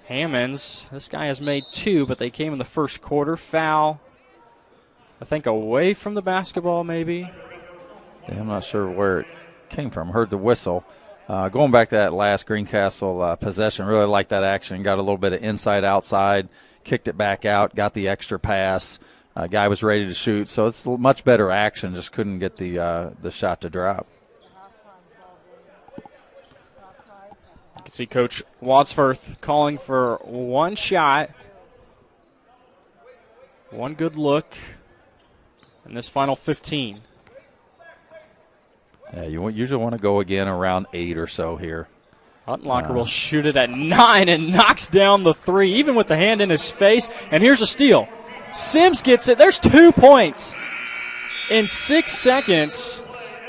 [SPEAKER 1] Hammonds, this guy has made two, but they came in the first quarter. Foul, I think, away from the basketball maybe.
[SPEAKER 2] Yeah, I'm not sure where it came from. Heard the whistle. Going back to that last Greencastle possession, really liked that action. Got a little bit of inside-outside, kicked it back out, got the extra pass. Guy was ready to shoot, so it's much better action. Just couldn't get the shot to drop.
[SPEAKER 1] You can see Coach Wadsworth calling for one shot, one good look in this final 15.
[SPEAKER 2] Yeah, you usually want to go again around 8 or so here.
[SPEAKER 1] Huttenlocker will shoot it at 9 and knocks down the three, even with the hand in his face. And here's a steal. Sims gets it. There's 2 points. In 6 seconds,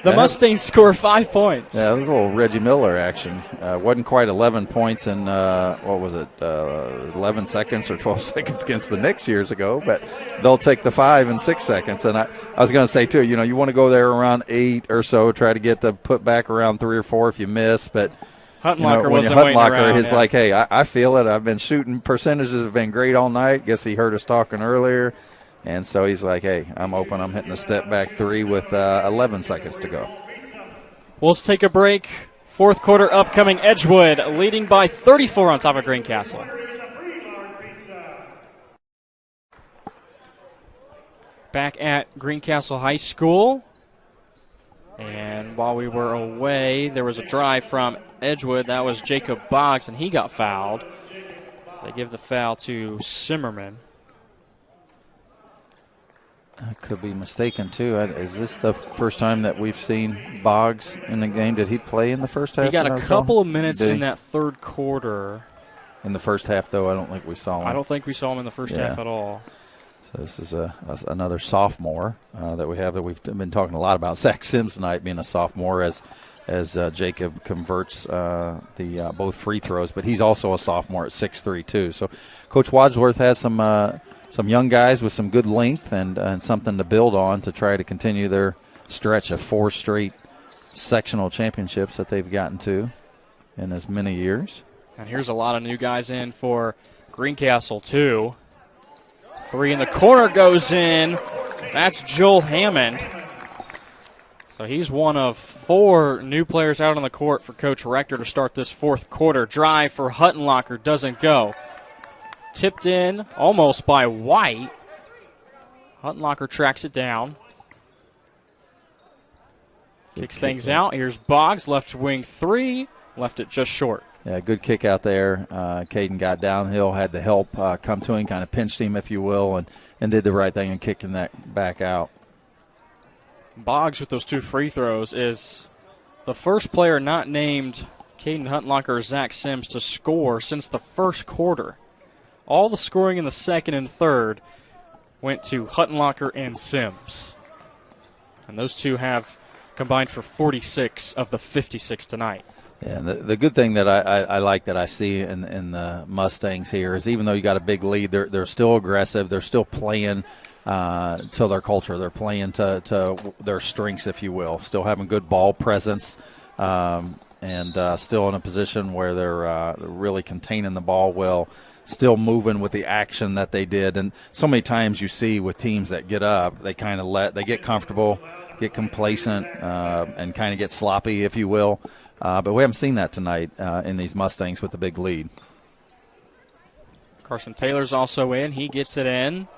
[SPEAKER 1] the Mustangs score 5 points.
[SPEAKER 2] Yeah, that was a little Reggie Miller action. Wasn't quite 11 points in, 11 seconds or 12 seconds against the Knicks years ago, but they'll take the 5 in 6 seconds. And I was going to say, too, you want to go there around 8 or so, try to get the put back around 3 or 4 if you miss, but
[SPEAKER 1] Huttenlocker wasn't waiting around.
[SPEAKER 2] He's like, hey, I feel it. I've been shooting. Percentages have been great all night. Guess he heard us talking earlier. And so he's like, hey, I'm open. I'm hitting a step-back 3 with 11 seconds to go.
[SPEAKER 1] We'll take a break. Fourth quarter upcoming. Edgewood leading by 34 on top of Greencastle. Back at Greencastle High School. And while we were away, there was a drive from Edgewood. That was Jacob Boggs, and he got fouled. They give the foul to Simmerman.
[SPEAKER 2] I could be mistaken, too. Is this the first time that we've seen Boggs in the game? Did he play in the first half?
[SPEAKER 1] He got a couple of minutes in that third quarter.
[SPEAKER 2] In the first half, though, I don't think we saw him.
[SPEAKER 1] I don't think we saw him in the first half at all.
[SPEAKER 2] So this is another sophomore that we have that we've been talking a lot about. Zach Sims tonight being a sophomore as Jacob converts the both free throws, but he's also a sophomore at 6'3", too. So Coach Wadsworth has some young guys with some good length and something to build on to try to continue their stretch of 4 straight sectional championships that they've gotten to in as many years.
[SPEAKER 1] And here's a lot of new guys in for Greencastle, too. 3 in the corner goes in. That's Joel Hammond. So he's one of 4 new players out on the court for Coach Rector to start this fourth quarter. Drive for Huttenlocker doesn't go. Tipped in almost by White. Huttenlocker tracks it down. Kicks things out. Here's Boggs, left wing 3. Left it just short.
[SPEAKER 2] Yeah, good kick out there. Caden got downhill, had the help come to him, kind of pinched him, if you will, and did the right thing in kicking that back out.
[SPEAKER 1] Boggs with those 2 free throws is the first player not named Caden Huttenlocker or Zach Sims to score since the first quarter. All the scoring in the second and third went to Huttenlocker and Sims. And those 2 have combined for 46 of the 56 tonight.
[SPEAKER 2] Yeah, the good thing that I like that I see in the Mustangs here is even though you got a big lead, they're still aggressive. They're still playing to their culture. They're playing to their strengths, if you will. Still having good ball presence and still in a position where they're really containing the ball well, still moving with the action that they did. And so many times you see with teams that get up, they kind of they get comfortable, get complacent, and kind of get sloppy, if you will. But we haven't seen that tonight in these Mustangs with the big lead.
[SPEAKER 1] Carson Taylor's also in. He gets it in.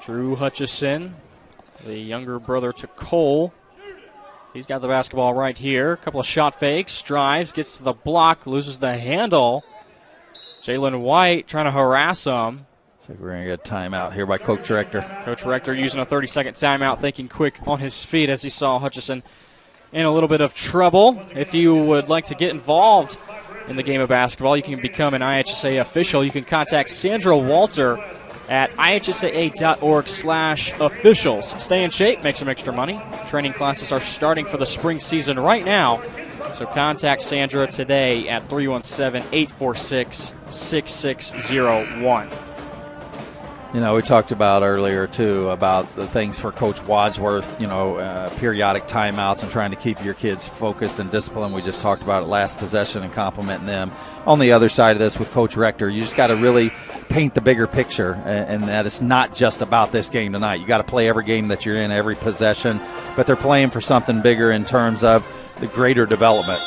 [SPEAKER 1] Drew Hutchison, the younger brother to Cole. He's got the basketball right here. A couple of shot fakes, drives, gets to the block, loses the handle. Jalen White trying to harass him.
[SPEAKER 2] Looks like we're going to get a timeout here by Coach Rector.
[SPEAKER 1] Coach Rector using a 30-second timeout, thinking quick on his feet as he saw Hutchison in a little bit of trouble. If you would like to get involved in the game of basketball, you can become an IHSA official. You can contact Sandra Walter at ihsaa.org/officials. Stay in shape, make some extra money. Training classes are starting for the spring season right now, so contact Sandra today at 317-846-6601.
[SPEAKER 2] You know, we talked about earlier, too, about the things for Coach Wadsworth, periodic timeouts and trying to keep your kids focused and disciplined. We just talked about it last possession and complimenting them. On the other side of this with Coach Rector, you just got to really paint the bigger picture, and that it's not just about this game tonight. You got to play every game that you're in, every possession, but they're playing for something bigger in terms of the greater development,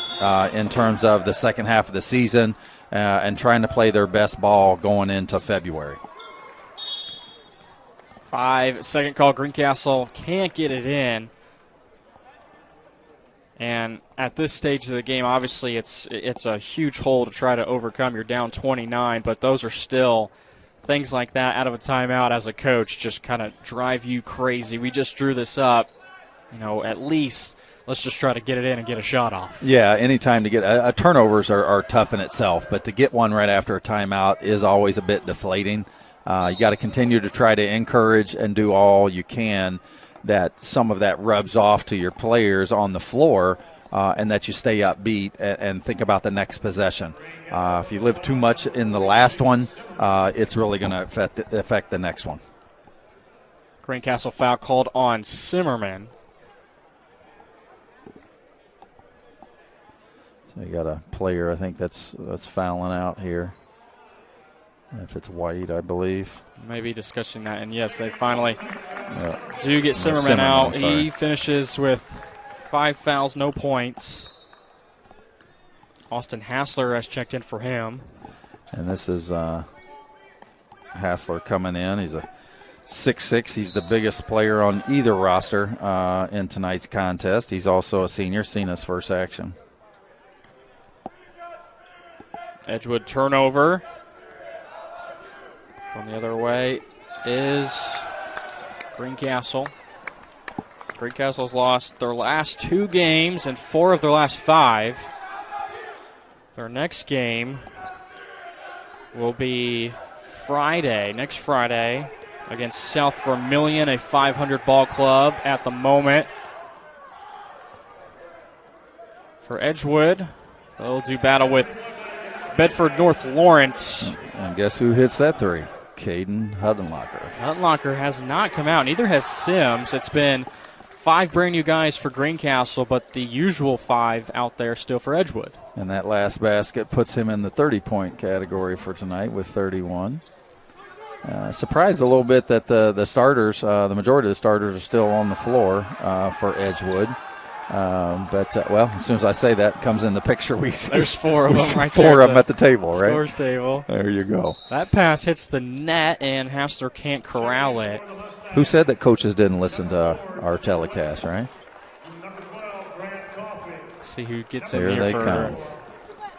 [SPEAKER 2] in terms of the second half of the season, and trying to play their best ball going into February.
[SPEAKER 1] 5-second call. Greencastle can't get it in. And at this stage of the game, obviously it's a huge hole to try to overcome. You're down 29, but those are still things like that out of a timeout as a coach just kind of drive you crazy. We just drew this up. At least let's just try to get it in and get a shot off.
[SPEAKER 2] Yeah, anytime to get turnovers are tough in itself, but to get one right after a timeout is always a bit deflating. You got to continue to try to encourage and do all you can that some of that rubs off to your players on the floor, and that you stay upbeat and think about the next possession. If you live too much in the last one, it's really going to affect the next one.
[SPEAKER 1] Greencastle foul called on Simmerman.
[SPEAKER 2] So you got a player, I think that's fouling out here. If it's White, I believe.
[SPEAKER 1] Maybe discussing that. And, yes, they finally do get Simmerman out. He finishes with 5 fouls, no points. Austin Hassler has checked in for him.
[SPEAKER 2] And this is Hassler coming in. He's a 6'6". He's the biggest player on either roster in tonight's contest. He's also a senior, seen his first action.
[SPEAKER 1] Edgewood turnover. Going the other way is Greencastle. Greencastle's lost their last 2 games and 4 of their last 5. Their next game will be next Friday, against South Vermilion, a 500 ball club at the moment. For Edgewood, they'll do battle with Bedford North Lawrence.
[SPEAKER 2] And guess who hits that 3? Caden Huttenlocker.
[SPEAKER 1] Huttenlocker has not come out. Neither has Sims. It's been 5 brand new guys for Greencastle, but the usual 5 out there still for Edgewood.
[SPEAKER 2] And that last basket puts him in the 30-point category for tonight with 31. Surprised a little bit that the starters, the majority of the starters are still on the floor for Edgewood. But as soon as I say that comes in the picture,
[SPEAKER 1] there's 4 of them right there.
[SPEAKER 2] 4 of them at the table, right?
[SPEAKER 1] Scores table.
[SPEAKER 2] There you go.
[SPEAKER 1] That pass hits the net, and Hassler can't corral it.
[SPEAKER 2] Who said that coaches didn't listen to our telecast, right?
[SPEAKER 1] Let's see who gets in
[SPEAKER 2] here.
[SPEAKER 1] Here
[SPEAKER 2] they come.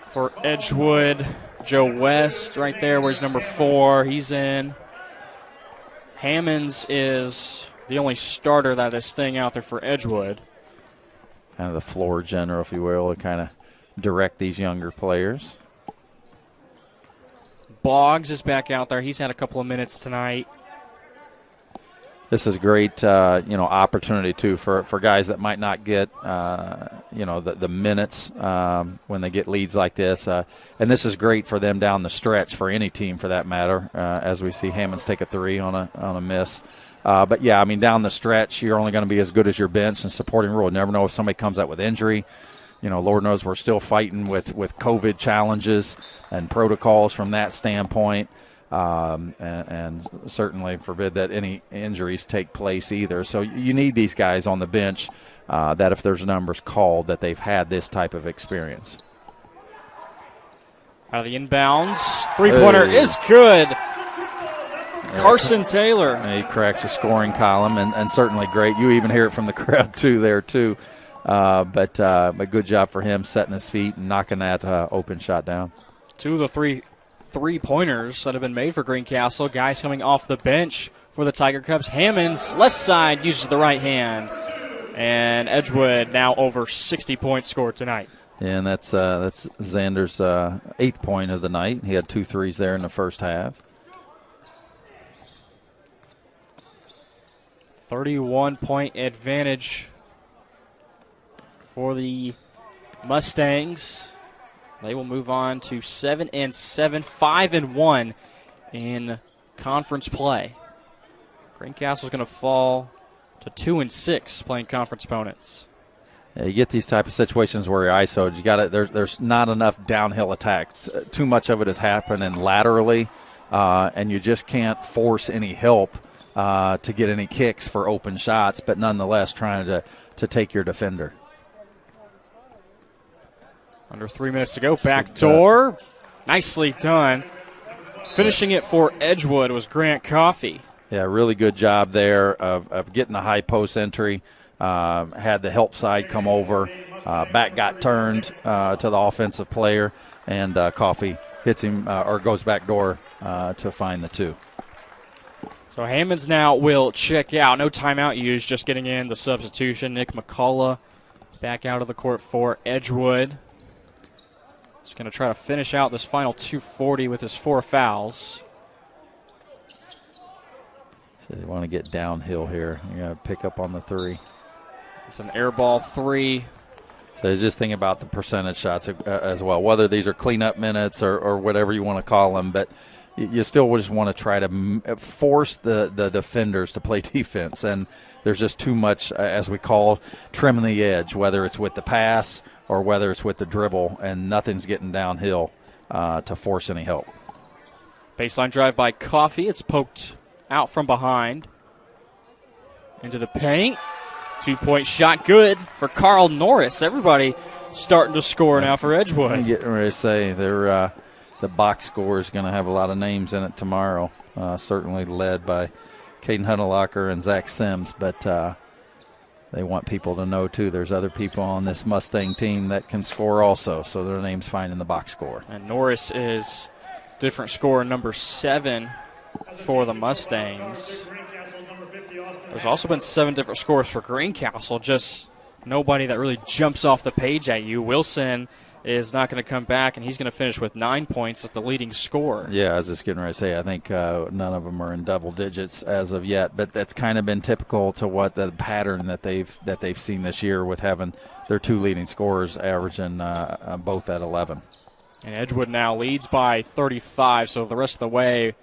[SPEAKER 1] For Edgewood, Joe West right there, where's number 4. He's in. Hammonds is the only starter that is staying out there for Edgewood.
[SPEAKER 2] Kind of the floor general, if you will, to kind of direct these younger players.
[SPEAKER 1] Boggs is back out there. He's had a couple of minutes tonight.
[SPEAKER 2] This is great, opportunity, too, for guys that might not get, the minutes when they get leads like this. And this is great for them down the stretch, for any team for that matter, as we see Hammonds take a 3 on a miss. But, down the stretch, you're only going to be as good as your bench and supporting role. You never know if somebody comes out with injury. Lord knows we're still fighting with COVID challenges and protocols from that standpoint. And certainly forbid that any injuries take place either. So you need these guys on the bench that if there's numbers called that they've had this type of experience.
[SPEAKER 1] Out of the inbounds, 3-pointer is good. Carson Taylor.
[SPEAKER 2] He cracks a scoring column, and certainly great. You even hear it from the crowd, too, there, too. But good job for him setting his feet and knocking that open shot down.
[SPEAKER 1] 2 of the 3-pointers that have been made for Greencastle. Guys coming off the bench for the Tiger Cubs. Hammonds, left side, uses the right hand. And Edgewood now over 60 points scored tonight.
[SPEAKER 2] And that's Xander's 8th point of the night. He had 2 threes there in the first half.
[SPEAKER 1] 31-point advantage for the Mustangs. They will move on to 7-7, 5-1 in conference play. Greencastle's going to fall to 2-6 playing conference opponents.
[SPEAKER 2] Yeah, you get these type of situations where you're ISO'd. You got there's not enough downhill attacks. Too much of it is happening laterally, and you just can't force any help to get any kicks for open shots. But nonetheless, trying to take your defender.
[SPEAKER 1] Under 3 minutes to go. Back door, nicely done. Finishing it for Edgewood was Grant Coffey.
[SPEAKER 2] Yeah, really good job there of getting the high post entry. Had the help side come over. Back got turned to the offensive player, and Coffey hits him or goes back door to find the 2.
[SPEAKER 1] So Hammonds now will check out. No timeout used, just getting in the substitution. Nick McCullough back out of the court for Edgewood. He's going to try to finish out this final 240 with his 4 fouls.
[SPEAKER 2] So they want to get downhill here. You got to pick up on the 3.
[SPEAKER 1] It's an air ball 3.
[SPEAKER 2] So just think about the percentage shots as well, whether these are cleanup minutes or whatever you want to call them. But you still just want to try to force the defenders to play defense. And there's just too much, as we call, trimming the edge, whether it's with the pass or whether it's with the dribble, and nothing's getting downhill to force any help.
[SPEAKER 1] Baseline drive by Coffey. It's poked out from behind into the paint. 2-point shot good for Carl Norris. Everybody starting to score now for Edgewood.
[SPEAKER 2] I'm getting ready to say the box score is going to have a lot of names in it tomorrow, certainly led by Caden Huttenlocker and Zach Sims, but they want people to know, too, there's other people on this Mustang team that can score also, so their name's fine in the box score.
[SPEAKER 1] And Norris is different score number 7 for the Mustangs. There's also been 7 different scores for Greencastle, just nobody that really jumps off the page at you. Wilson is not going to come back, and he's going to finish with 9 points as the leading scorer.
[SPEAKER 2] Yeah, I was just getting ready to say, I think none of them are in double digits as of yet, but that's kind of been typical to what the pattern that they've seen this year with having their 2 leading scorers averaging both at 11.
[SPEAKER 1] And Edgewood now leads by 35, so the rest of the way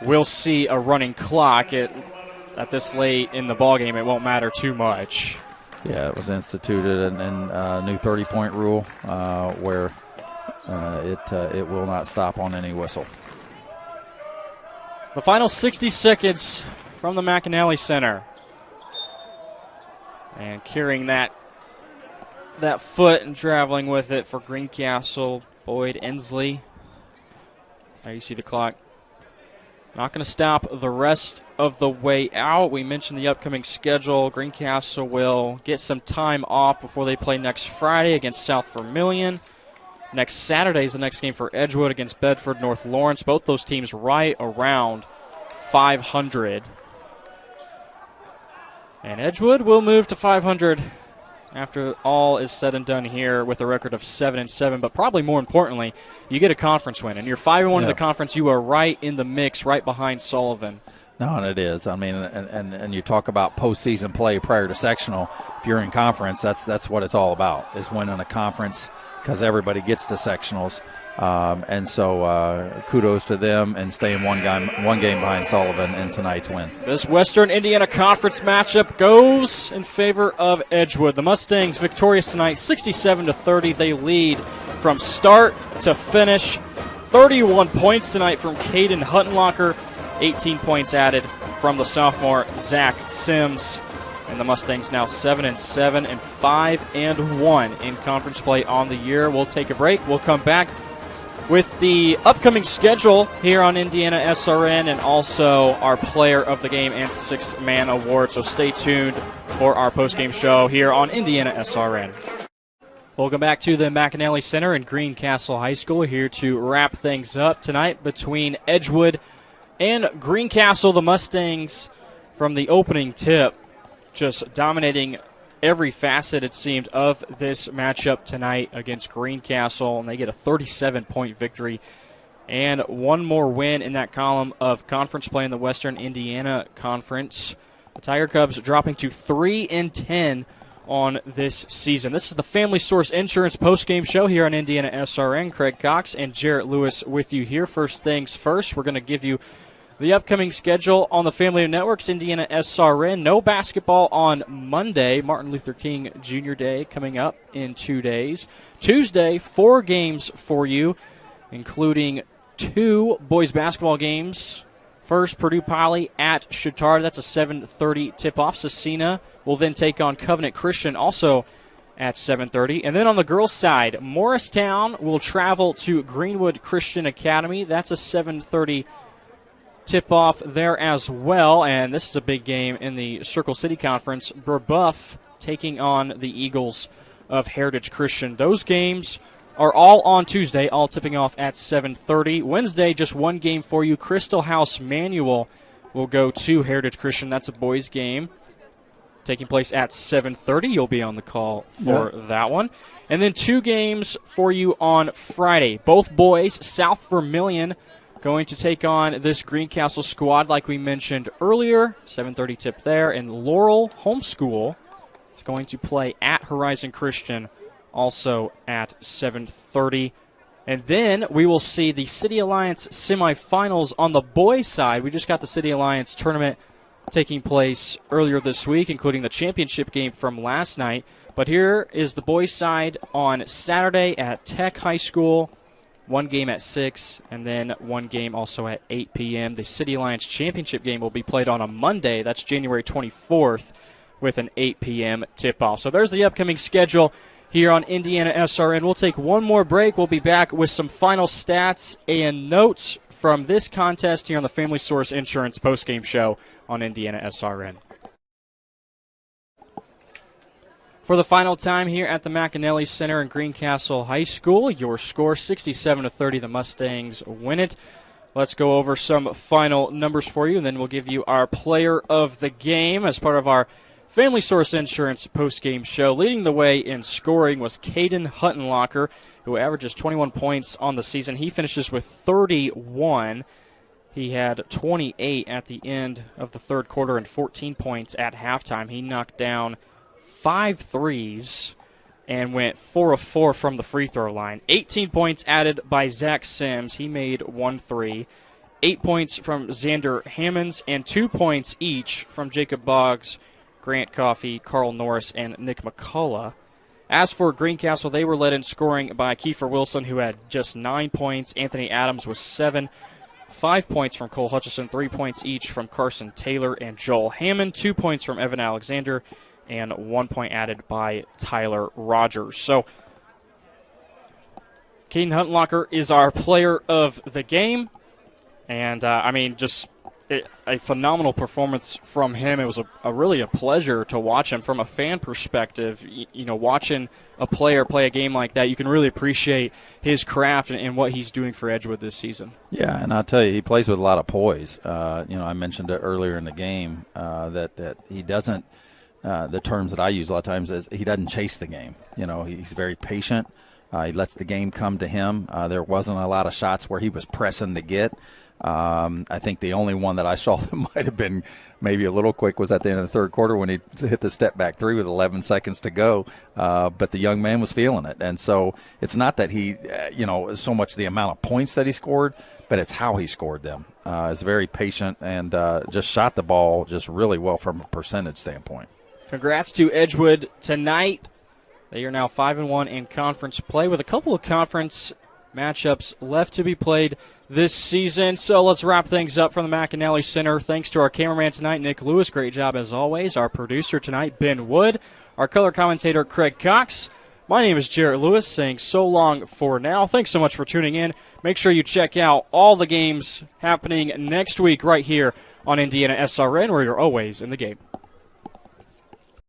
[SPEAKER 1] we'll see a running clock. At this late in the ballgame, it won't matter too much.
[SPEAKER 2] Yeah, it was instituted in a new 30-point rule where it will not stop on any whistle.
[SPEAKER 1] The final 60 seconds from the McAnally Center. And carrying that foot and traveling with it for Greencastle, Boyd Ensley. Now you see the clock. Not going to stop the rest of the way out. We mentioned the upcoming schedule. Greencastle will get some time off before they play next Friday against South Vermilion. Next Saturday is the next game for Edgewood against Bedford North Lawrence. Both those teams right around 500. And Edgewood will move to 500 after all is said and done here with a record of 7-7. But probably more importantly, you get a conference win. And you're 5-1 in the conference. You are right in the mix, right behind Sullivan.
[SPEAKER 2] No, and it is. I mean, and you talk about postseason play prior to sectional. If you're in conference, that's what it's all about, is winning a conference, because everybody gets to sectionals. And so kudos to them and staying one game behind Sullivan in tonight's win.
[SPEAKER 1] This Western Indiana Conference matchup goes in favor of Edgewood. The Mustangs victorious tonight, 67-30. They lead from start to finish. 31 points tonight from Caden Huttenlocker. 18 points added from the sophomore Zach Sims. And the Mustangs now 7-7 and 5-1 in conference play on the year. We'll take a break. We'll come back with the upcoming schedule here on Indiana SRN and also our Player of the Game and Sixth Man Award. So stay tuned for our postgame show here on Indiana SRN. Welcome back to the McAnally Center in Greencastle High School, here to wrap things up tonight between Edgewood and Greencastle. The Mustangs, from the opening tip, just dominating every facet, it seemed, of this matchup tonight against Greencastle, and they get a 37-point victory and one more win in that column of conference play in the Western Indiana Conference. The Tiger Cubs dropping to 3-10 on this season. This is the Family Source Insurance postgame show here on Indiana SRN. Craig Cox and Jarrett Lewis with you here. First things first, we're going to give you the upcoming schedule on the Family Networks, Indiana SRN. No basketball on Monday, Martin Luther King Jr. Day, coming up in 2 days. Tuesday, 4 games for you, including 2 boys basketball games. First, Purdue Poly at Chittard. That's a 7:30 tip-off. Cecina will then take on Covenant Christian, also at 7:30. And then on the girls' side, Morristown will travel to Greenwood Christian Academy. That's a 7:30 tip-off there as well. And this is a big game in the Circle City Conference. Brebeuf taking on the Eagles of Heritage Christian. Those games are all on Tuesday, all tipping off at 7:30. Wednesday, just one game for you. Crystal House Manual will go to Heritage Christian. That's a boys game taking place at 7:30. You'll be on the call for that one. And then 2 games for you on Friday. Both boys, South Vermilion going to take on this Greencastle squad like we mentioned earlier. 7:30 tip there. And Laurel Homeschool is going to play at Horizon Christian, also at 7:30. And then we will see the City Alliance semifinals on the boys' side. We just got the City Alliance tournament taking place earlier this week, including the championship game from last night. But here is the boys' side on Saturday at Tech High School. 1 game at 6, and then 1 game also at 8 p.m. The City Alliance championship game will be played on a Monday. That's January 24th with an 8 p.m. tip-off. So there's the upcoming schedule here on Indiana SRN. We'll take one more break. We'll be back with some final stats and notes from this contest here on the Family Source Insurance postgame show on Indiana SRN. For the final time here at the McAnally Center in Greencastle High School, your score 67-30. The Mustangs win it. Let's go over some final numbers for you, and then we'll give you our player of the game as part of our Family Source Insurance postgame show. Leading the way in scoring was Caden Huttenlocker, who averages 21 points on the season. He finishes with 31. He had 28 at the end of the third quarter and 14 points at halftime. He knocked down 5 threes and went 4 of 4 from the free throw line. 18 points added by Zach Sims. He made 1 3. 8 points from Xander Hammonds and 2 points each from Jacob Boggs, Grant Coffey, Carl Norris, and Nick McCullough. As for Greencastle, they were led in scoring by Kiefer Wilson, who had just 9 points. Anthony Adams was 7. 5 points from Cole Hutchison, 3 points each from Carson Taylor and Joel Hammond, 2 points from Evan Alexander, and 1 point added by Tyler Rogers. So Caden Huttenlocker is our player of the game. And, just a phenomenal performance from him. It was really a pleasure to watch him from a fan perspective. Watching a player play a game like that, you can really appreciate his craft and what he's doing for Edgewood this season.
[SPEAKER 2] Yeah, and I'll tell you, he plays with a lot of poise. I mentioned it earlier in the game that he doesn't, the terms that I use a lot of times is he doesn't chase the game. He's very patient. He lets the game come to him. There wasn't a lot of shots where he was pressing to get. I think the only one that I saw that might have been maybe a little quick was at the end of the third quarter when he hit the step back 3 with 11 seconds to go. But the young man was feeling it. And so it's not that he, so much the amount of points that he scored, but it's how he scored them. He's very patient and just shot the ball just really well from a percentage standpoint.
[SPEAKER 1] Congrats to Edgewood tonight. They are now 5-1 in conference play with a couple of conference matchups left to be played this season. So let's wrap things up from the McAnally Center. Thanks to our cameraman tonight, Nick Lewis. Great job as always. Our producer tonight, Ben Wood. Our color commentator, Craig Cox. My name is Jarrett Lewis, saying so long for now. Thanks so much for tuning in. Make sure you check out all the games happening next week right here on Indiana SRN, where you're always in the game.